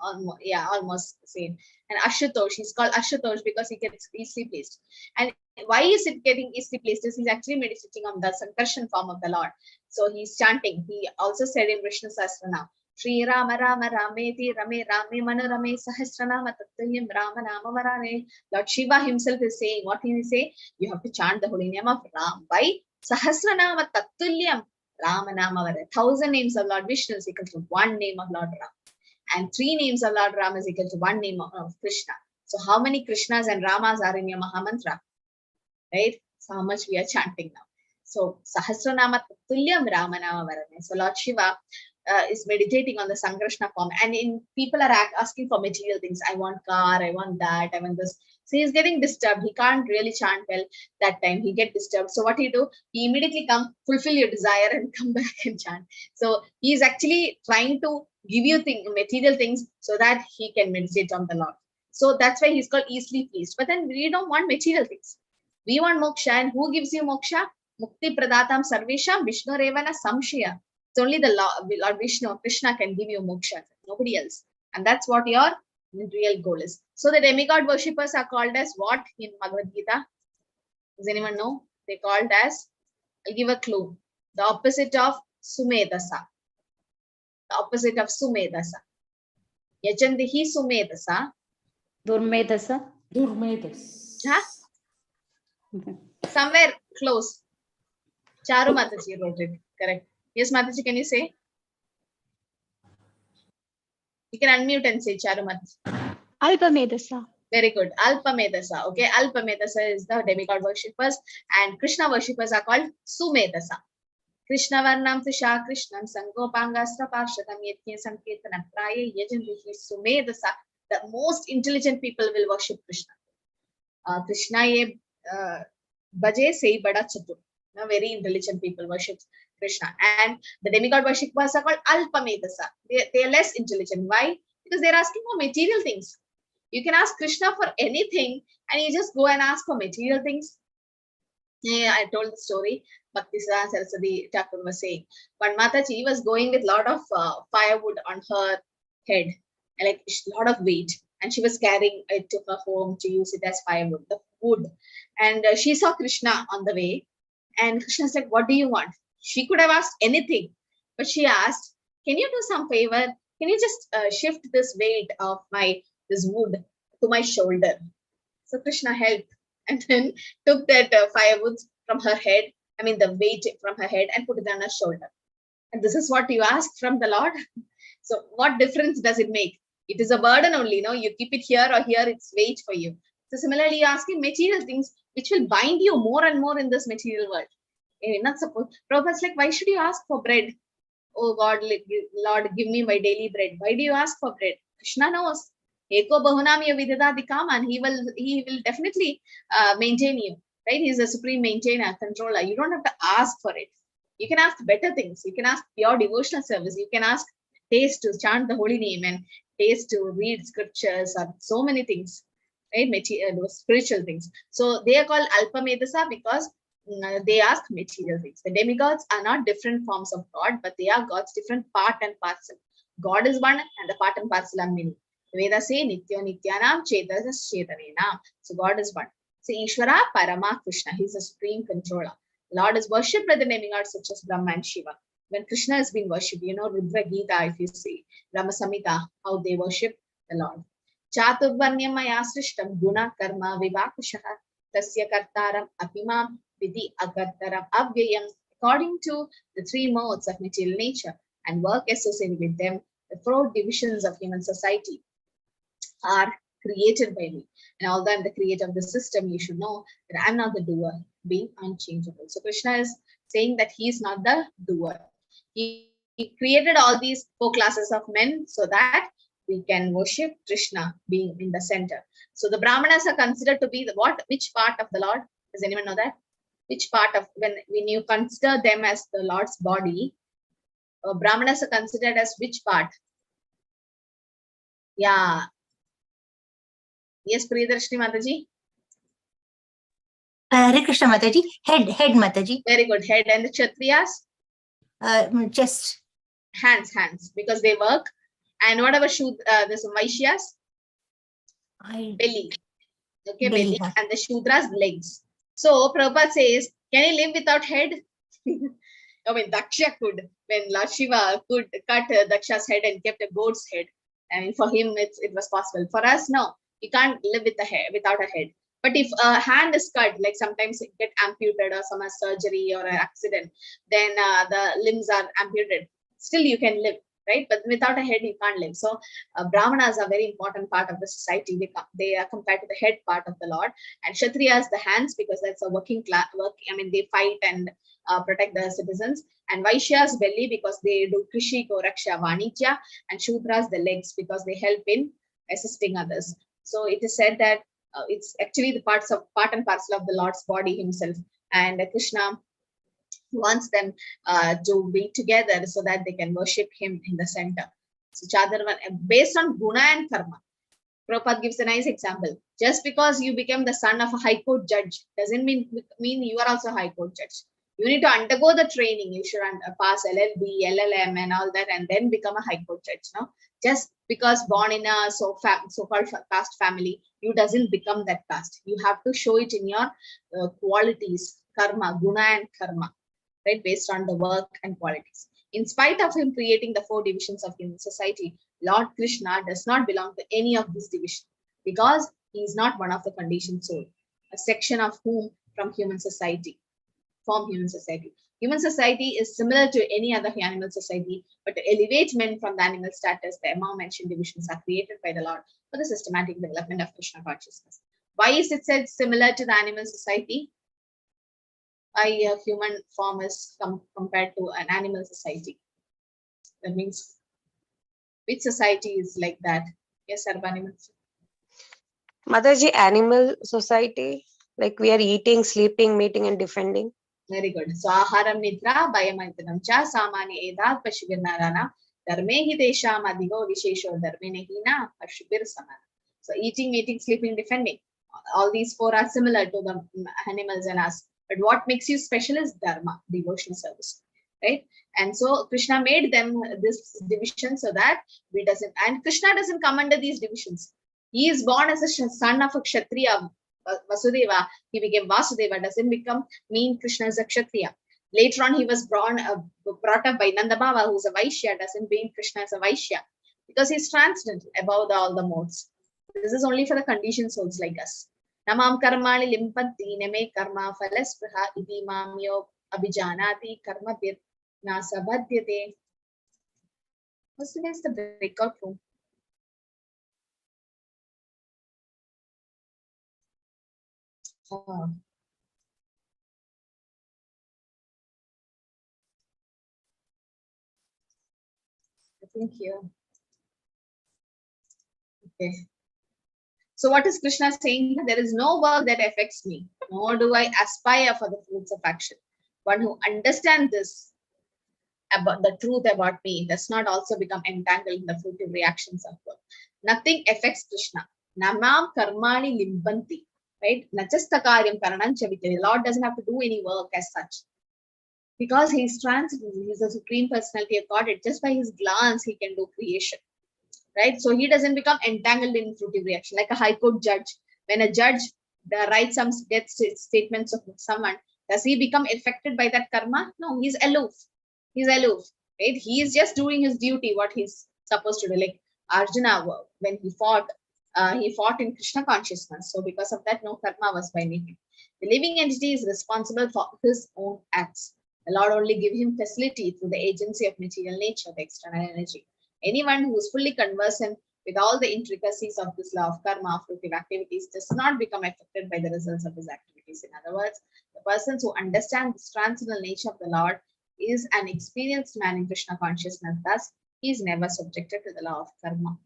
almost the same. And Ashutosh, he's called Ashutosh because he gets easily pleased. And why is it getting easily pleased? Is he's actually meditating on the Sankarshan form of the Lord. So he's chanting. He also said in Vishnu Sahasranam, Shri Rama Rama Rameti Rame Rame Manurame Sahasranama Tattayam Rama Nama Varane. Lord Shiva himself is saying, what he will say? You have to chant the holy name of Ram. Why? Sahasranama Tattulyam Rama Nama Varane. 1,000 names of Lord Vishnu is equal to 1 name of Lord Ram. And 3 names of Lord Ram is equal to 1 name of Krishna. So how many Krishnas and Ramas are in your Mahamantra? Right? So how much we are chanting now. So Sahasranama Tattulyam Rama Nama Varane. So Lord Shiva is meditating on the Sankrishna form, and people are asking for material things. I want car, I want that, I want this. So he's getting disturbed. He can't really chant well that time. He get disturbed. So what he do? He immediately come, fulfill your desire and come back and chant. So he's actually trying to give you material things so that he can meditate on the Lord. So that's why he's called easily pleased. But then we don't want material things. We want moksha. And who gives you moksha? Mukti pradatam sarvesham Vishnu revana samshaya. It's only the Lord Vishnu, Krishna can give you moksha, nobody else. And that's what your real goal is. So the demigod worshippers are called as what in Bhagavad Gita? Does anyone know? They're called as, I'll give a clue, the opposite of Sumedasa. The opposite of Sumedasa. Yachandihi Sumedasa. Durmedasa. Durmedas. Somewhere close. Charu Mataji wrote it. Correct. Yes, Mataji, can you say? You can unmute and say Charu Mataji. Alpamedasa. Very good. Alpamedasa. Okay, Alpamedasa is the demigod worshippers, and Krishna worshippers are called Sumedasa. Krishna Varnam Tisha Krishnam Sangopangastra Parshatam Yatya Sankirtana Praya Yajandihi Sumedasa. The most intelligent people will worship Krishna. Krishna ye Baje Sei Bada Chatur. Very intelligent people worship Krishna. And the demigod worshippers are called Alpamedasa. They are less intelligent. Why? Because they are asking for material things. You can ask Krishna for anything and you just go and ask for material things. Yeah, I told the story. Bhakti Saraswati Thakur was saying, but Mataji was going with a lot of firewood on her head, like a lot of weight, and she was carrying it to her home to use it as firewood, the wood. And she saw Krishna on the way, and Krishna's like, "What do you want?" She could have asked anything, but she asked, "Can you do some favor? Can you just shift this weight of this wood to my shoulder?" So Krishna helped, and then took that firewood from her head, the weight from her head, and put it on her shoulder. And this is what you ask from the Lord. So what difference does it make? It is a burden only, you keep it here or here, it's weight for you. So similarly, you're asking material things which will bind you more and more in this material world. Not suppose. Prabhupada's like, why should you ask for bread? Oh God, Lord, give me my daily bread. Why do you ask for bread? Krishna knows. Eko bahunami vidadati kaman. He will definitely maintain you. Right? He's a supreme maintainer, controller. You don't have to ask for it. You can ask better things. You can ask pure devotional service. You can ask taste to chant the holy name and taste to read scriptures or so many things. Right? Spiritual things. So they are called Alpamedasa because they ask material things. The demigods are not different forms of God, but they are God's different part and parcel. God is one and the part and parcel are many. The Vedas say Nitya Nityanam Chetasas Chetanenam. So God is one. So Ishvara Parama Krishna, he's a supreme controller. Lord is worshipped by the demigods such as Brahma and Shiva. When Krishna is being worshipped, Rudra Gita, if you see, Brahma Samhita, how they worship the Lord. Chaturvarnyam maya srishtam guna karma vivakashaha tasya kartaram apimam vidhi akartaram avyayam. According to the three modes of material nature and work associated with them, the 4 divisions of human society are created by me. And although I'm the creator of the system, you should know that I'm not the doer, being unchangeable. So Krishna is saying that he is not the doer. He created all these 4 classes of men so that we can worship Krishna being in the center. So the Brahmanas are considered to be which part of the Lord? Does anyone know that? Which part of, when you consider them as the Lord's body, Brahmanas are considered as which part? Yeah. Yes, Priyadarshini Mataji. Hare Krishna Mataji. Head Mataji. Very good. Head. And the Kshatriyas? Chest. Hands, because they work. And whatever there's Vaishyas? Belly. Okay, belly. And the Shudras, legs. So Prabhupada says, can he live without head? Daksha could. When Lord Shiva could cut Daksha's head and kept a goat's head. And for him, it was possible. For us, no. You can't live without a head. But if a hand is cut, like sometimes it get amputated or some surgery or an accident, then the limbs are amputated. Still you can live, right? But without a head, you can't live. So Brahmanas are a very important part of the society. They are compared to the head part of the Lord. And Kshatriyas, the hands, because that's a working class. They fight and protect the citizens. And Vaishyas, belly, because they do Krishi, Goraksha, Vanitya. And Shudras, the legs, because they help in assisting others. So it is said that it's actually the part and parcel of the Lord's body himself. And Krishna wants them to be together so that they can worship him in the center. So Chaturvan, based on guna and karma. Prabhupada gives a nice example. Just because you become the son of a high court judge doesn't mean you are also a high court judge. You need to undergo the training. You should pass LLB, LLM and all that and then become a high court judge. No? Just because born in a so-called caste family, you doesn't become that caste. You have to show it in your qualities, karma, guna and karma, right? Based on the work and qualities. In spite of him creating the 4 divisions of human society, Lord Krishna does not belong to any of these divisions because he is not one of the conditioned soul, a section of whom from human society. Form human society. Human society is similar to any other animal society, but to elevate men from the animal status, the above mentioned divisions are created by the Lord for the systematic development of Krishna consciousness. Why is it said similar to the animal society? Why a human form is compared to an animal society? That means which society is like that? Yes, Sarvani. Mataji, animal society, like we are eating, sleeping, mating, and defending. Very good. So aharam nidra bhayamantanam cha samani edat pashubir narana dharme hi desham adigo vishesho dharme nehina pashubir samana. So eating, mating, sleeping, defending. All these four are similar to the animals and us. But what makes you special is dharma, devotion, service, right? And so Krishna made them this division so that we doesn't, and Krishna doesn't come under these divisions. He is born as a son of a Kshatriya, Vasudeva. He became Vasudeva, doesn't mean Krishna is a Kshatriya. Later on, he was brought up by Nanda Baba, who's a Vaishya, doesn't mean Krishna is a Vaishya, because he's transcendental above all the modes. This is only for the conditioned souls like us. Namam karmani limpanti neme karma phalaspraha iti mamyo abhijanati karma bir nasabhadyate. What's the breakout room? Oh. I think here. Okay. So what is Krishna saying? There is no work that affects me, nor do I aspire for the fruits of action. One who understands this about the truth about me does not also become entangled in the fruitive reactions of work. Nothing affects Krishna. Namam karmani limbanti. Right? Nachastakaryam karanam chavitari. Lord doesn't have to do any work as such. Because he's transcendental, he's the supreme personality of Godhead. Just by his glance, he can do creation. Right? So he doesn't become entangled in fruitive reaction. Like a high court judge. When a judge writes some death statements of someone, does he become affected by that karma? No, he's aloof. He's aloof. Right? He is just doing his duty, what he's supposed to do. Like Arjuna, when he fought in Krishna consciousness. So because of that, no karma was binding him. The living entity is responsible for his own acts. The Lord only give him facility through the agency of material nature, the external energy. Anyone who is fully conversant with all the intricacies of this law of karma, fruitive activities, does not become affected by the results of his activities. In other words, the persons who understand this transcendental nature of the Lord is an experienced man in Krishna consciousness. Thus, he is never subjected to the law of karma.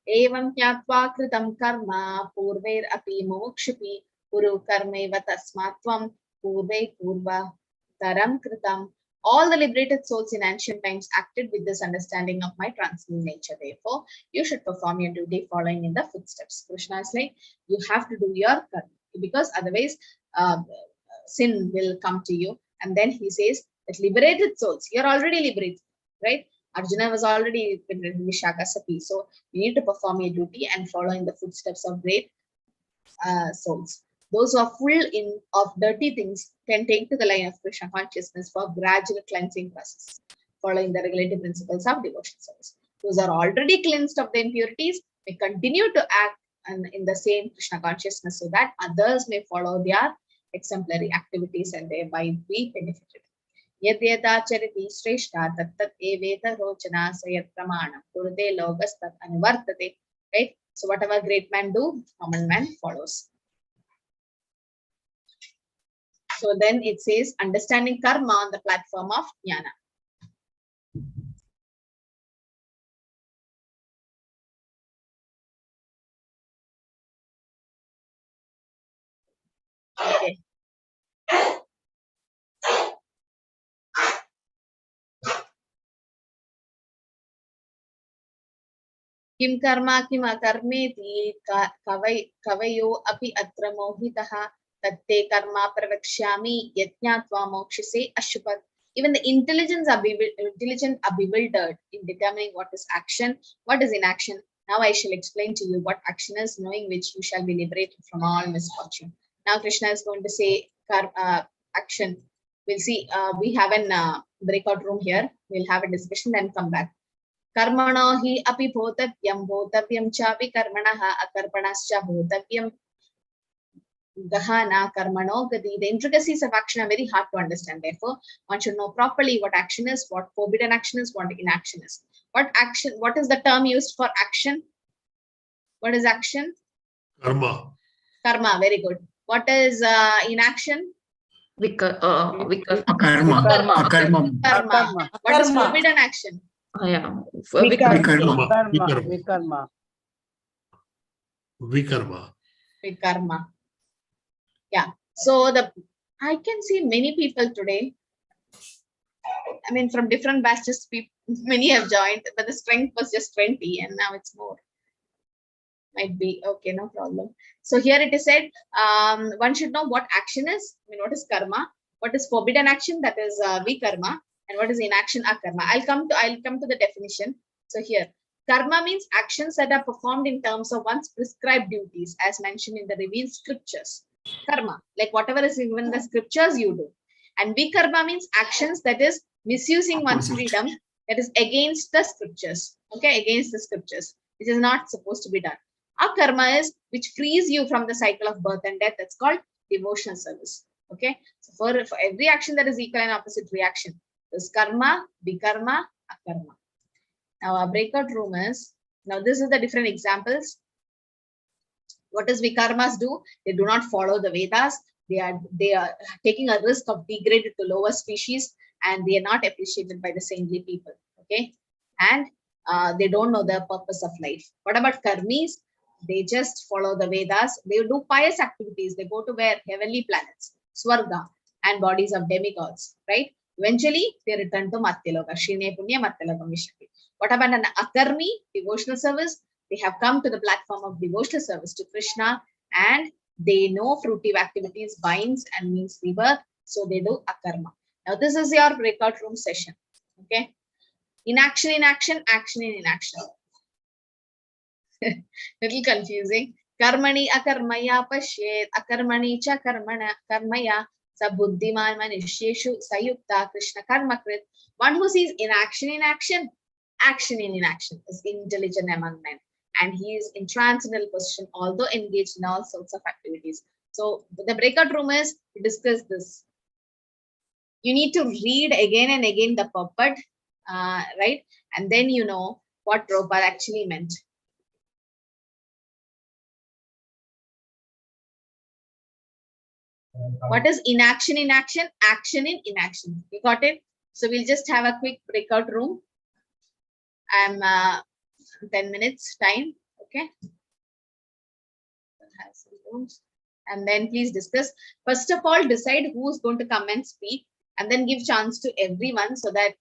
Evam jnatva kritam karma purvair api mokshipi puru karmeva tasmatvam purvai purva taram kritam. All the liberated souls in ancient times acted with this understanding of my transcendental nature. Therefore, you should perform your duty following in the footsteps. Krishna is like, you have to do your karma, because otherwise sin will come to you. And then he says that liberated souls, you're already liberated, right? Arjuna was already Vishaka Sati. So you need to perform your duty and follow in the footsteps of great souls. Those who are full of dirty things can take to the line of Krishna consciousness for gradual cleansing process, following the regulative principles of devotion service. Those are already cleansed of the impurities may continue to act in the same Krishna consciousness so that others may follow their exemplary activities and thereby be benefited. Yadyatachariti shreshta tattat eveta rochana sayat pramanam kurute logas tat anuvartate. Right? So whatever great man do, common man follows. So then it says understanding karma on the platform of jnana. Okay. Kim karma kim akarmeti kavayo api atra mohitaha tatte karma pravakshyami yajnatva mokshise ashupat. Even the intelligent are bewildered in determining what is action, what is inaction. Now I shall explain to you what action is, knowing which you shall be liberated from all misfortune. Now Krishna is going to say action. We'll see. We have a breakout room here. We'll have a discussion and come back. Karmano hi api bhotavyam chapi karmanaha akarpanascha bhotavyam gahana karmano gati. The intricacies of action are very hard to understand. Therefore, one should know properly what action is, what forbidden action is, what inaction is. What is the term used for action? What is action? Karma. Karma, very good. What is inaction? Karma. What is forbidden action? Vikarma. Yeah. So I can see many people today. I mean, from different batches, many have joined, but the strength was just 20, and now it's more. Might be. Okay, no problem. So here it is said, one should know what action is. I mean, what is karma? What is forbidden action? That is vikarma. And what is inaction? Akarma. I'll come to the definition. So here, karma means actions that are performed in terms of one's prescribed duties, as mentioned in the revealed scriptures. Karma, like whatever is given in the scriptures, you do. And vikarma means actions that is misusing one's freedom, that is against the scriptures. Okay, against the scriptures. This is not supposed to be done. Akarma is which frees you from the cycle of birth and death. That's called devotional service. Okay, so for every action, there is equal and opposite reaction. There's karma, vikarma, akarma. Now our breakout room is, now this is the different examples. What does vikarmas do? They do not follow the Vedas. They are taking a risk of degraded to lower species, and they are not appreciated by the saintly people. Okay, and they don't know the purpose of life. What about karmis? They just follow the Vedas. They do pious activities. They go to where? Heavenly planets, Swarga, and bodies of demigods, right? Eventually, they return to Matyaloka. Shrine Punya Matyalokam Vishati. What about an akarmi, devotional service? They have come to the platform of devotional service to Krishna, and they know fruitive activities binds and means rebirth, so they do akarma. Now, this is your breakout room session. Okay, inaction in action, action in inaction. Little confusing. Karmani akarmaya pashyet, akarmani cha karmaya sa buddhiman manishyeshu sayukta Krishna karmakrit. One who sees inaction in action, action in inaction, is intelligent among men, and he is in transcendental position, although engaged in all sorts of activities. So the breakout room is to discuss this. You need to read again and again the purport, right? And then you know what Prabhupada actually meant. What is inaction in action? Action in inaction. You got it? So we'll just have a quick breakout room. I'm 10 minutes time. Okay. And then please discuss. First of all, decide who's going to come and speak, and then give chance to everyone so that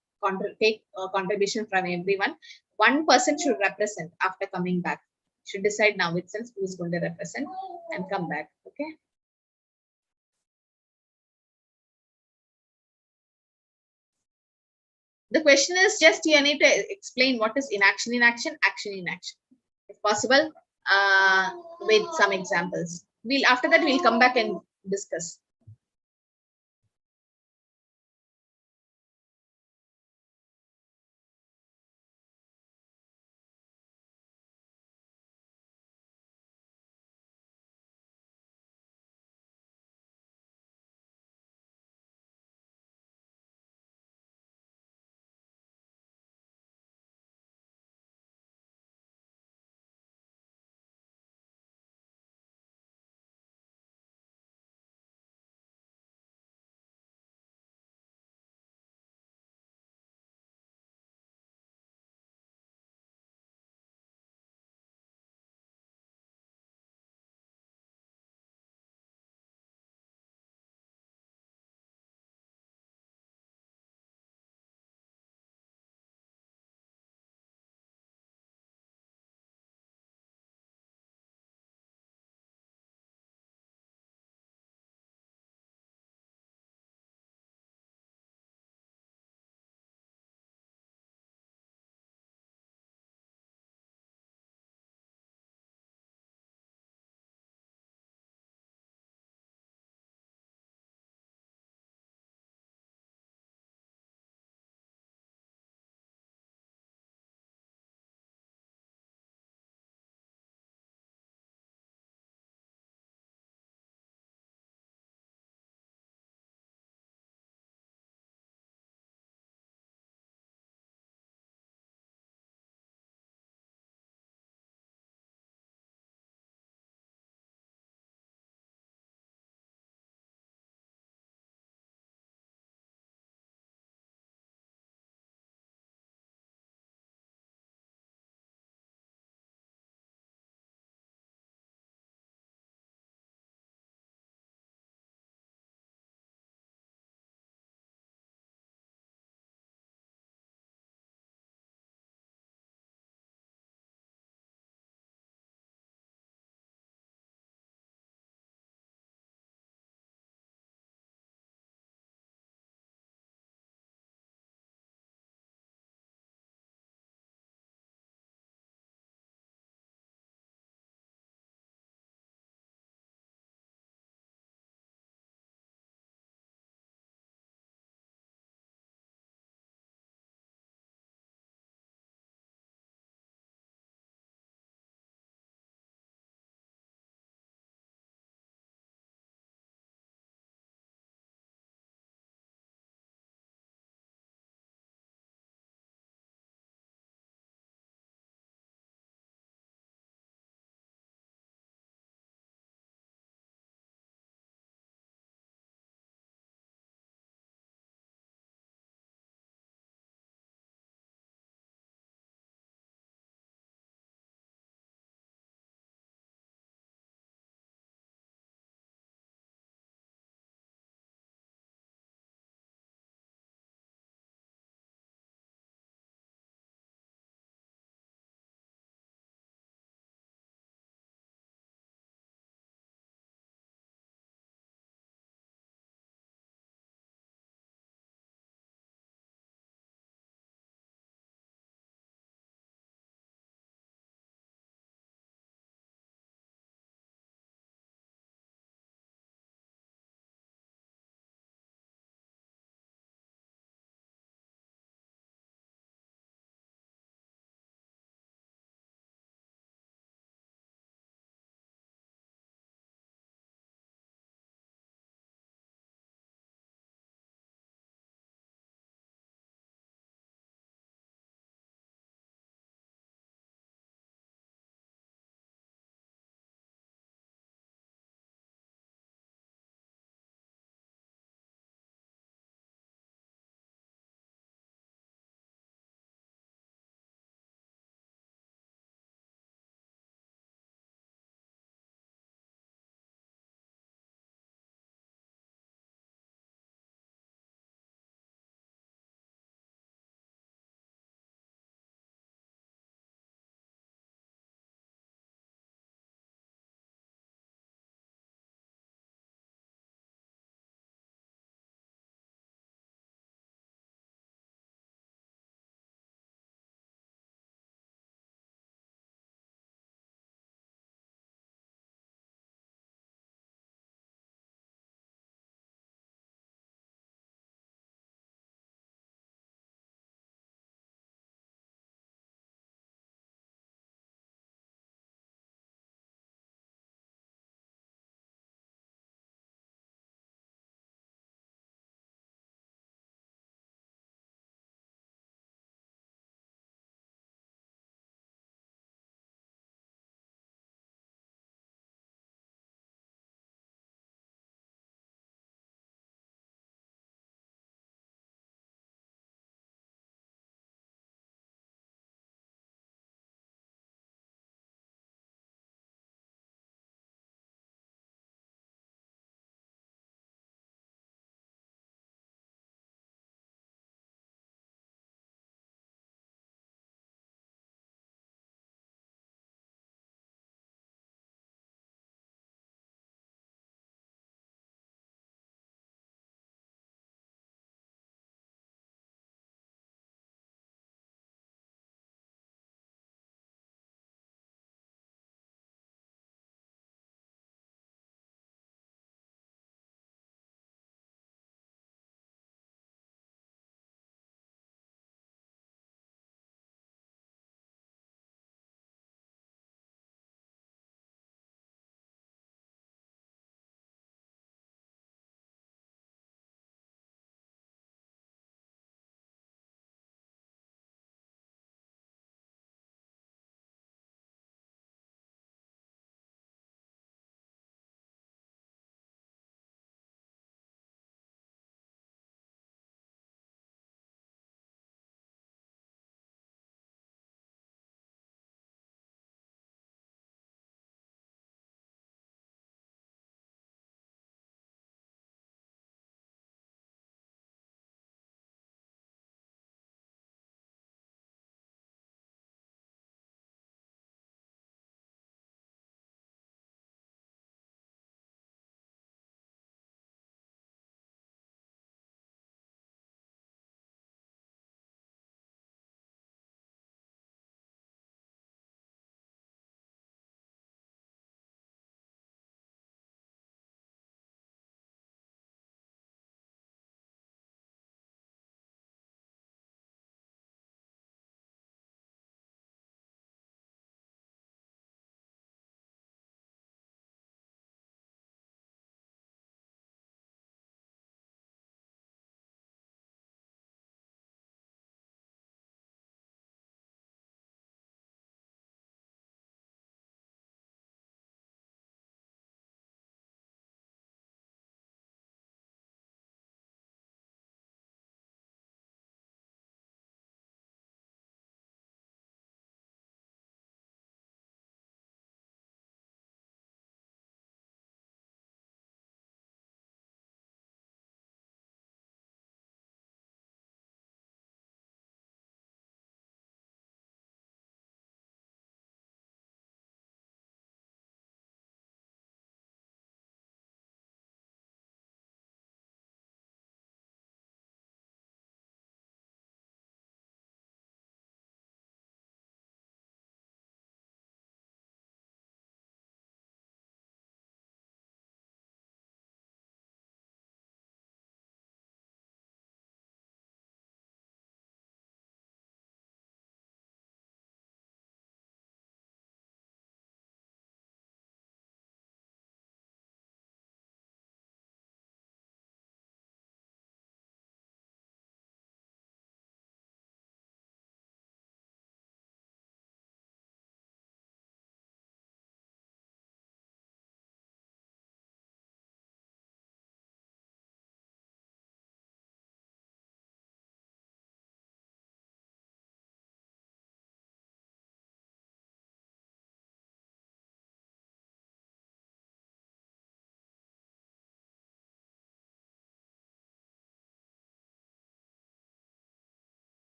take contribution from everyone. One person should represent after coming back. Should decide now itself who's going to represent and come back. Okay. The question is just you need to explain what is inaction in action, action in action, if possible, with some examples. After that we'll come back and discuss.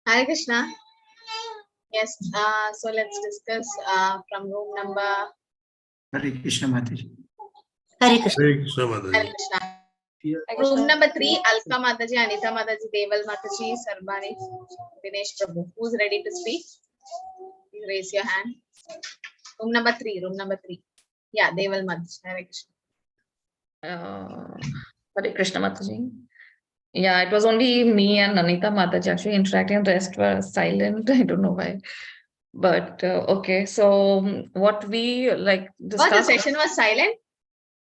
Hare Krishna. Yes, so let's discuss from room number. Hare Krishna Mataji. Hare Krishna. Hare Krishna, Mataji. Hare Krishna. Room number 3, Alka Mataji, Anita Mataji, Deval Mataji, Sarbani, Dinesh Prabhu. Who's ready to speak? Please raise your hand. Room number 3, room number 3. Yeah, Deval Mataji. Hare Krishna. Hare Krishna Mataji. Yeah, it was only me and Anita Mataji actually interacting. The rest were silent. I don't know why. But okay, so what we like discussed. Oh, the session was silent?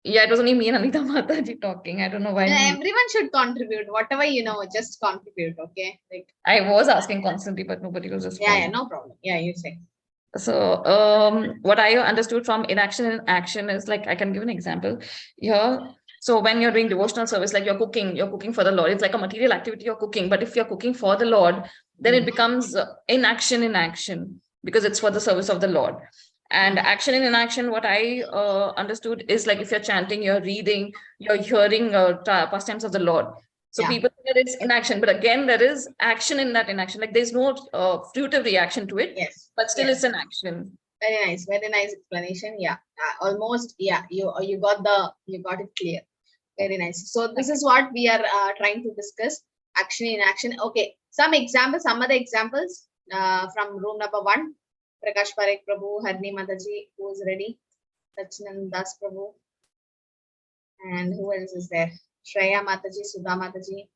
Yeah, it was only me and Anita Mataji talking. I don't know why. Everyone should contribute. Whatever you know, just contribute, okay? Like I was asking constantly, but nobody was responding. Yeah, no problem. Yeah, you say. So what I understood from inaction and action is like, I can give an example here. So when you're doing devotional service, like you're cooking for the Lord, it's like a material activity you're cooking. But if you're cooking for the Lord, then it becomes inaction in action because it's for the service of the Lord. And action in inaction, what I understood is like if you're chanting, you're reading, you're hearing pastimes of the Lord. So people think that it's inaction, but again, there is action in that inaction. Like there's no fruitive reaction to it, but still it's an action. Very nice explanation. Yeah, almost. Yeah, you got it clear. Very nice. So this is what we are trying to discuss. Action in action. Okay, some other examples from room number 1. Prakash Parekh Prabhu, Harni Mataji, who is ready? Sachinand Das Prabhu. And who else is there? Shreya Mataji, Sudha Mataji.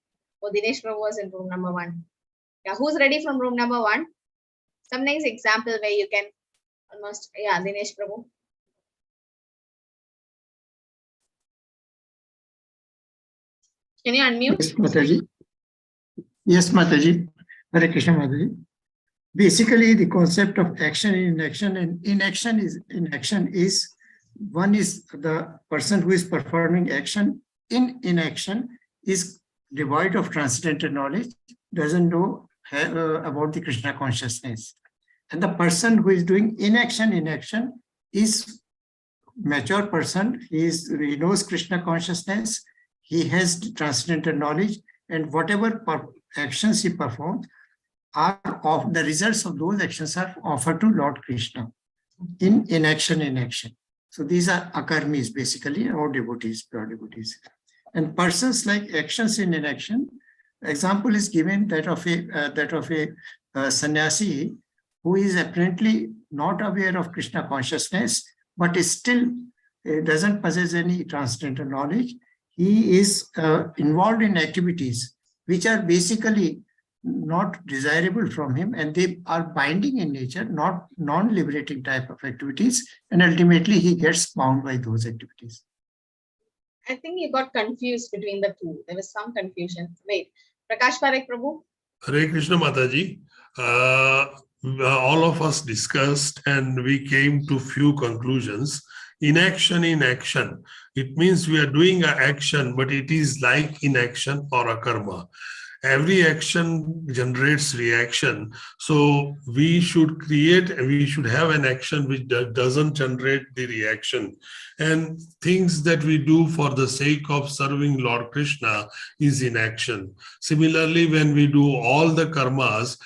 Oh, Dinesh Prabhu was in room number 1. Yeah, who's ready from room number 1? Some nice example where you can almost, yeah, Dinesh Prabhu. Can you unmute? Yes, Mataji. Yes, Mataji. Hare Krishna Mataji. Basically, the concept of action in action and inaction is one is the person who is performing action in inaction is devoid of transcendental knowledge, doesn't know about the Krishna consciousness. And the person who is doing inaction is mature person. He knows Krishna consciousness. He has transcendental knowledge, and whatever actions he performs are of the results of those actions are offered to Lord Krishna in inaction. So these are akarmis basically, or devotees, pure devotees. And persons like actions in inaction. Example is given that of a sannyasi who is apparently not aware of Krishna consciousness, but is still doesn't possess any transcendental knowledge. He is involved in activities which are basically not desirable from him, and they are binding in nature, not non-liberating type of activities, and ultimately he gets bound by those activities. I think you got confused between the two. There was some confusion. Wait, Prakash Parekh Prabhu. Hare Krishna Mataji. All of us discussed and we came to few conclusions. Inaction in action. It means we are doing an action, but it is like inaction or a karma. Every action generates reaction. So we should have an action which doesn't generate the reaction. And things that we do for the sake of serving Lord Krishna is inaction. Similarly, when we do all the karmas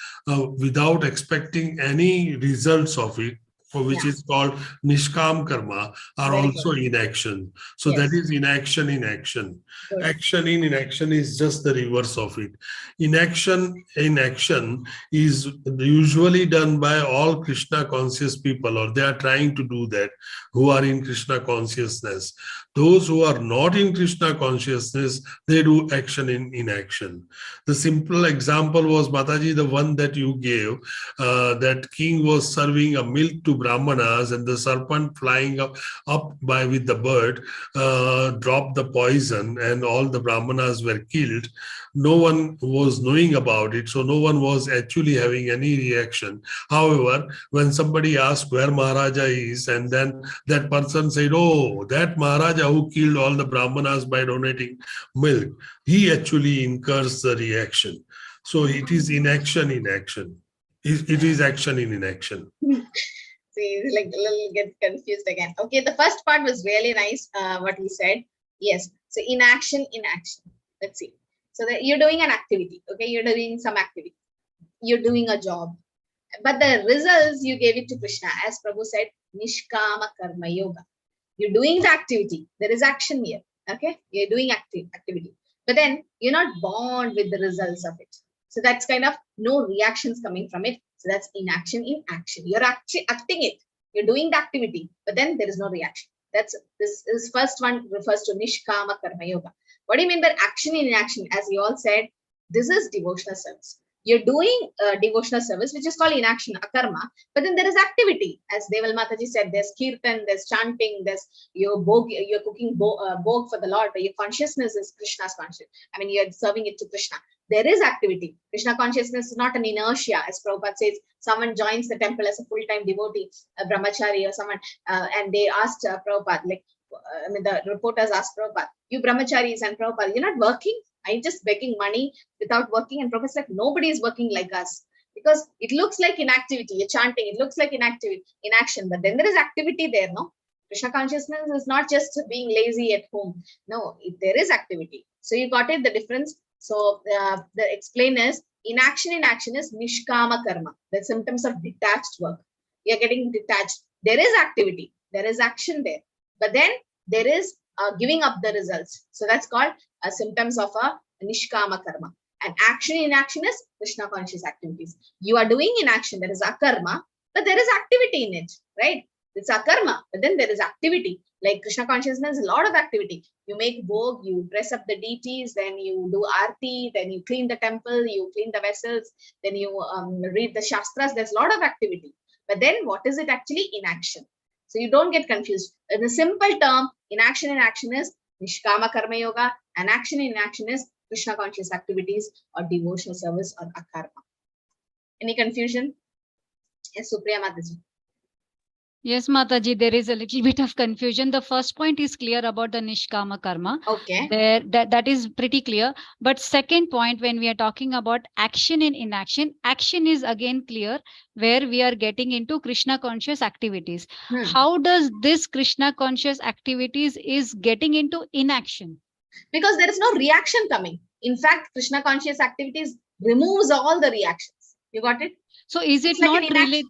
without expecting any results of it, for which is called Nishkam Karma, are Very also good. inaction. So Yes. that is inaction in action. Good. Action in inaction is just the reverse of it. Inaction in action is usually done by all Krishna conscious people, or they are trying to do that, who are in Krishna consciousness. Those who are not in Krishna consciousness, they do action in inaction. The simple example was, Mataji, the one that you gave, that king was serving a milk to Brahmanas, and the serpent flying up with the bird dropped the poison, and all the Brahmanas were killed. No one was knowing about it, so no one was actually having any reaction. However, when somebody asked where Maharaja is, and then that person said, oh, that Maharaja who killed all the Brahmanas by donating milk, he actually incurs the reaction. So it is inaction in action. It is action in inaction. See, like a little get confused again. Okay, the first part was really nice, what he said. Yes, so inaction. Let's see. So that you're doing an activity, okay? You're doing some activity. you're doing a job, but the results you gave it to Krishna. As Prabhu said, Nishkama Karma Yoga. You're doing the activity. There is action here. Okay, you're doing activity, but then you're not bound with the results of it. So that's kind of no reactions coming from it. So that's inaction in action. You're actually acting it. You're doing the activity, but then there is no reaction. This first one refers to Nishkama Karma Yoga. What do you mean by action in inaction? As you all said, this is devotional service. You're doing devotional service, which is called inaction, akarma, but then there is activity. As Deval Mataji said, there's kirtan, there's chanting, there's you're cooking bhog for the Lord, but your consciousness is Krishna's consciousness. I mean, you're serving it to Krishna. There is activity. Krishna consciousness is not an inertia. As Prabhupada says, someone joins the temple as a full-time devotee, a brahmachari or someone, and they asked Prabhupada, like, the reporters asked Prabhupada, you brahmacharis and Prabhupada, you're not working? Are you just begging money without working? And Prabhupada said, nobody is working like us. Because it looks like inactivity. You're chanting, it looks like inaction, but then there is activity there, no? Krishna consciousness is not just being lazy at home. No, there is activity. So you got it, the difference. So the explain is, inaction in action is nishkama karma, the symptoms of detached work. You're getting detached. There is activity, there is action there, but then there is giving up the results. So that's called symptoms of a nishkama karma. And action in action is Krishna conscious activities. You are doing in action, there is akarma, but there is activity in it, right? It's akarma, but then there is activity. Like Krishna consciousness, a lot of activity. You make bhog, you dress up the deities, then you do arti, then you clean the temple, you clean the vessels, then you read the shastras. There's a lot of activity. But then what is it actually? Inaction. So you don't get confused. In a simple term, inaction in action is Nishkama Karma Yoga, and action in action is Krishna conscious activities or devotional service or akarma. Any confusion? Yes, Supriya Mataji. Yes, Mataji, there is a little bit of confusion. The first point is clear about the Nishkama Karma. Okay. That is pretty clear. But second point, when we are talking about action in inaction, action is again clear, where we are getting into Krishna conscious activities. How does this Krishna conscious activities is getting into inaction? Because there is no reaction coming. In fact, Krishna conscious activities removes all the reactions. You got it? So is it not related?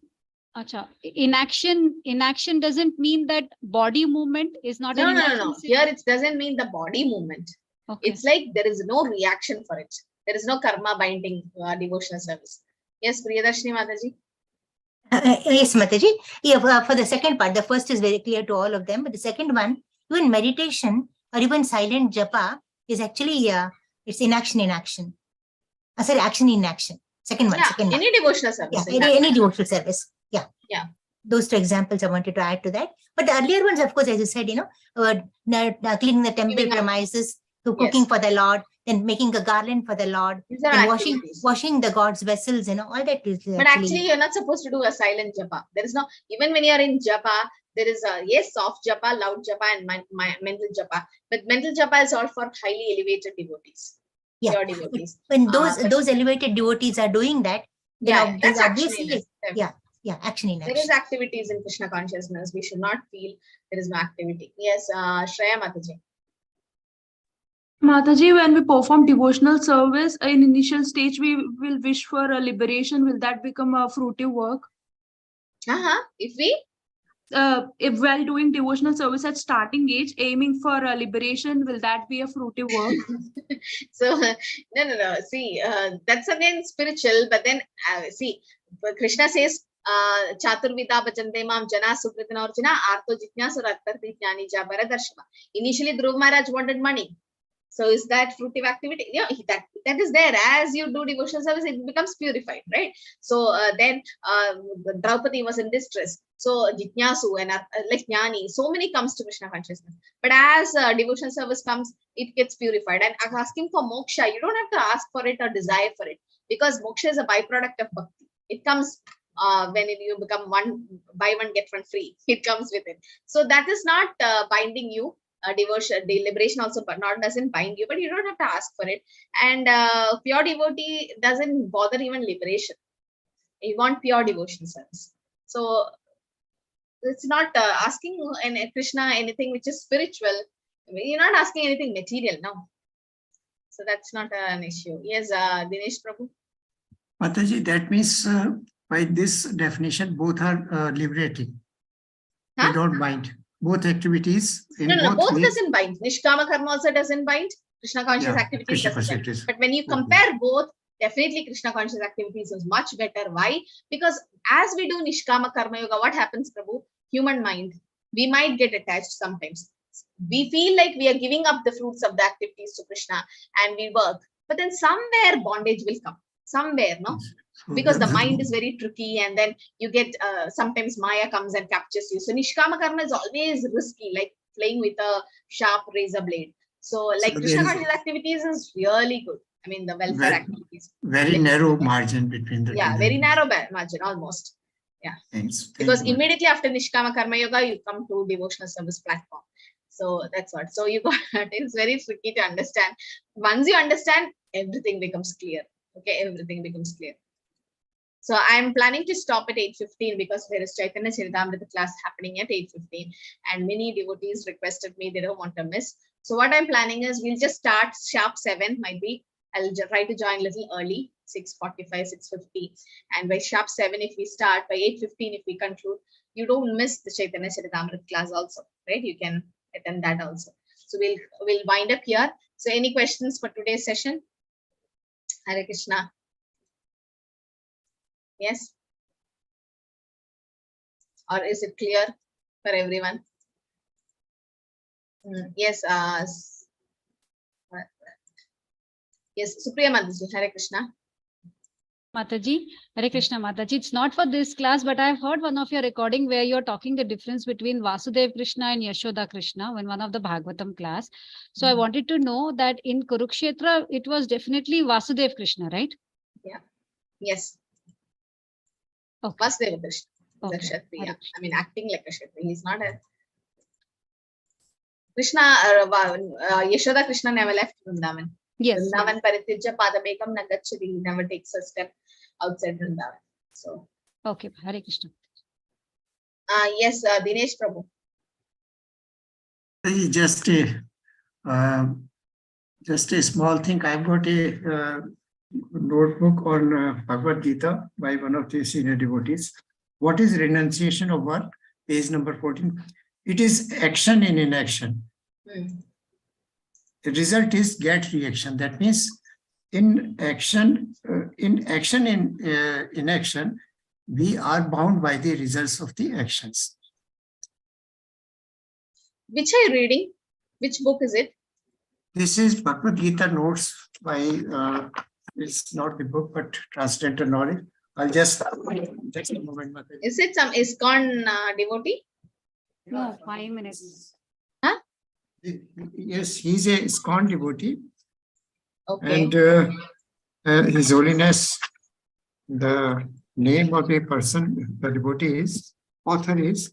Acha, inaction doesn't mean that body movement is not an inaction. No. Here it doesn't mean the body movement. Okay. It's like there is no reaction for it. There is no karma binding devotional service. Yes, Priyadarshini Mataji. Yes, Mataji. Yeah, for the second part, the first is very clear to all of them, but the second one, even meditation or even silent japa is actually it's inaction in action. Sorry, action in action. Second one. Yeah, second any one. devotional service. Yeah, any devotional service. Yeah. Yeah. Those two examples I wanted to add to that. But the earlier ones, of course, as you said, cleaning the temple premises, to cooking for the Lord, then making a garland for the Lord, then washing the God's vessels, all that is. But actually, you're not supposed to do a silent japa. There is no, even when you're in japa, there is a, yes, soft japa, loud japa, and mental japa. But mental japa is all for highly elevated devotees. Yeah. Pure devotees. When those elevated devotees are doing that, then that's obviously, action in action. There is activities in Krishna consciousness. We should not feel there is no activity. Yes, Shreya Mataji. Mataji, when we perform devotional service in initial stage, we will wish for a liberation. Will that become a fruitive work? If we? If while doing devotional service at starting age, aiming for a liberation, will that be a fruitive work? So, no. See, that's again spiritual, but then, see, Krishna says, Chaturvida bhajante mam jana sukritina orjuna arto jitnyasu rattarti jnani jabara darshama. Initially, Dhruv Maharaj wanted money. So is that fruitive activity? Yeah, that is there. As you do devotional service, it becomes purified, right? So then Draupadi was in distress. So Jitnyasu and like Jnani, so many comes to Krishna consciousness. But as devotional service comes, it gets purified. And asking for moksha, you don't have to ask for it or desire for it, because moksha is a byproduct of bhakti. It comes when you become buy one get one free. It comes with it. So that is not binding you. Devotion, liberation also, but doesn't bind you, but you don't have to ask for it. And pure devotee doesn't bother even liberation. You want pure devotion service. So it's not asking Krishna anything which is spiritual. You're not asking anything material, no. So that's not an issue. Yes, Dinesh Prabhu. Mataji, that means by this definition, both are liberating. Huh? They don't bind. Both activities in No, both ways, doesn't bind. Nishkama karma also doesn't bind. Krishna conscious activities Krishna doesn't bind. consciousness. But when you compare both, definitely Krishna conscious activities is much better. Why? Because as we do Nishkama karma yoga, what happens, Prabhu? Human mind, we might get attached sometimes. We feel like we are giving up the fruits of the activities to Krishna and we work. But then somewhere bondage will come. Somewhere, no? Because the mind is very tricky, and then you get sometimes Maya comes and captures you. So Nishkama karma is always risky, like playing with a sharp razor blade. So like Krishna conscious activities is really good. I mean, the welfare activities. Very narrow margin between the two. Yeah, very narrow margin almost. Yeah. Thanks. Because immediately after Nishkama karma yoga, you come to devotional service platform. So that's what. So you got it's very tricky to understand. Once you understand, everything becomes clear. Okay, everything becomes clear. So I'm planning to stop at 8:15 because there is Chaitanya Charitamrita class happening at 8:15, and many devotees requested me, they don't want to miss. So what I'm planning is we'll just start sharp 7, might be. I'll try to join a little early, 6:45, 6:50. And by sharp 7, if we start, by 8:15, if we conclude, you don't miss the Chaitanya Charitamrita class also, right? You can attend that also. So we'll wind up here. So any questions for today's session? Hare Krishna. Yes? Or is it clear for everyone? Yes. Yes, Supriya Mataji, Hare Krishna. Mataji, Hare Krishna Mataji. It's not for this class, but I've heard one of your recording where you're talking the difference between Vasudev Krishna and Yashoda Krishna in one of the Bhagavatam class. So I wanted to know that in Kurukshetra, it was definitely Vasudev Krishna, right? Yeah. Yes. Okay. Vasudeva Krishna. Okay. Kshatriya. I mean, acting like a Kshatriya. He's not a Krishna. Yashoda Krishna never left Vrindavan. Yes. Vrindavan paritijya padabekam nagachati. He never takes a step outside Vrindavan. So. Okay. Hare Krishna. Yes, Dinesh Prabhu. Just a small thing. I've got a notebook on Bhagavad Gita by one of the senior devotees. What is renunciation of work? Page number 14. It is action in inaction. The result is get reaction. That means in inaction, we are bound by the results of the actions. Which are you reading? Which book is it? This is Bhagavad Gita notes by it's not the book, but Transcendental Knowledge. I'll just a moment. Is it some ISKCON devotee? No, 5 minutes. Huh? Yes, he's a ISKCON devotee. Okay. And His Holiness, the name of the person, the devotee is, author is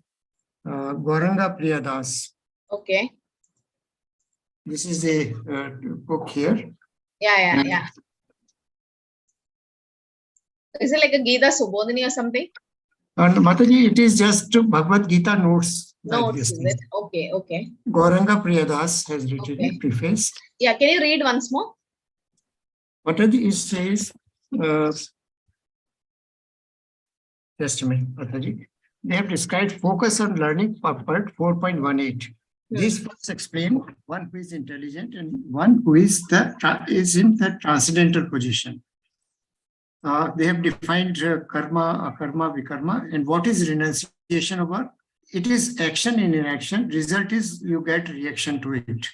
Gauranga Priyadas. Okay. This is the book here. Yeah. Is it like a Gita Subodhini or something? And Mataji, it is just Bhagavad Gita notes. Notes, is it? Okay. Gauranga Priyadas has written a preface. Yeah, can you read once more? Mataji, it says, just a minute, Mataji. They have described focus on learning part 4.18. This first explain one who is intelligent and one who is in the transcendental position. They have defined karma, akarma, vikarma, and what is renunciation of work? It is action in inaction. Result is you get reaction to it.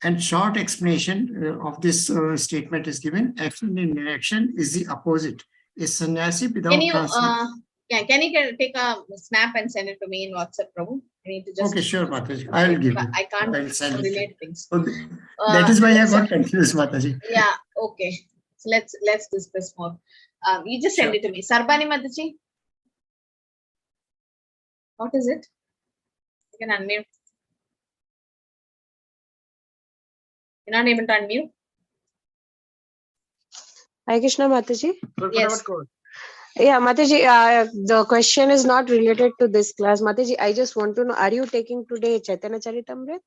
And short explanation of this statement is given. Action in inaction is the opposite. A sannyasi without can you take a snap and send it to me in WhatsApp, Prabhu? I need to just. Okay, sure, Mataji. I'll give you. I can't relate things. Okay. That is why I got confused, Mataji. Yeah. Okay. So let's discuss more. You just send it to me. Sarbani Mataji. What is it? You can unmute. You're not able to unmute. Hare Krishna Mataji. Yes. Yeah, Mataji, the question is not related to this class. Mataji, I just want to know, are you taking today Chaitanya Charitamrita?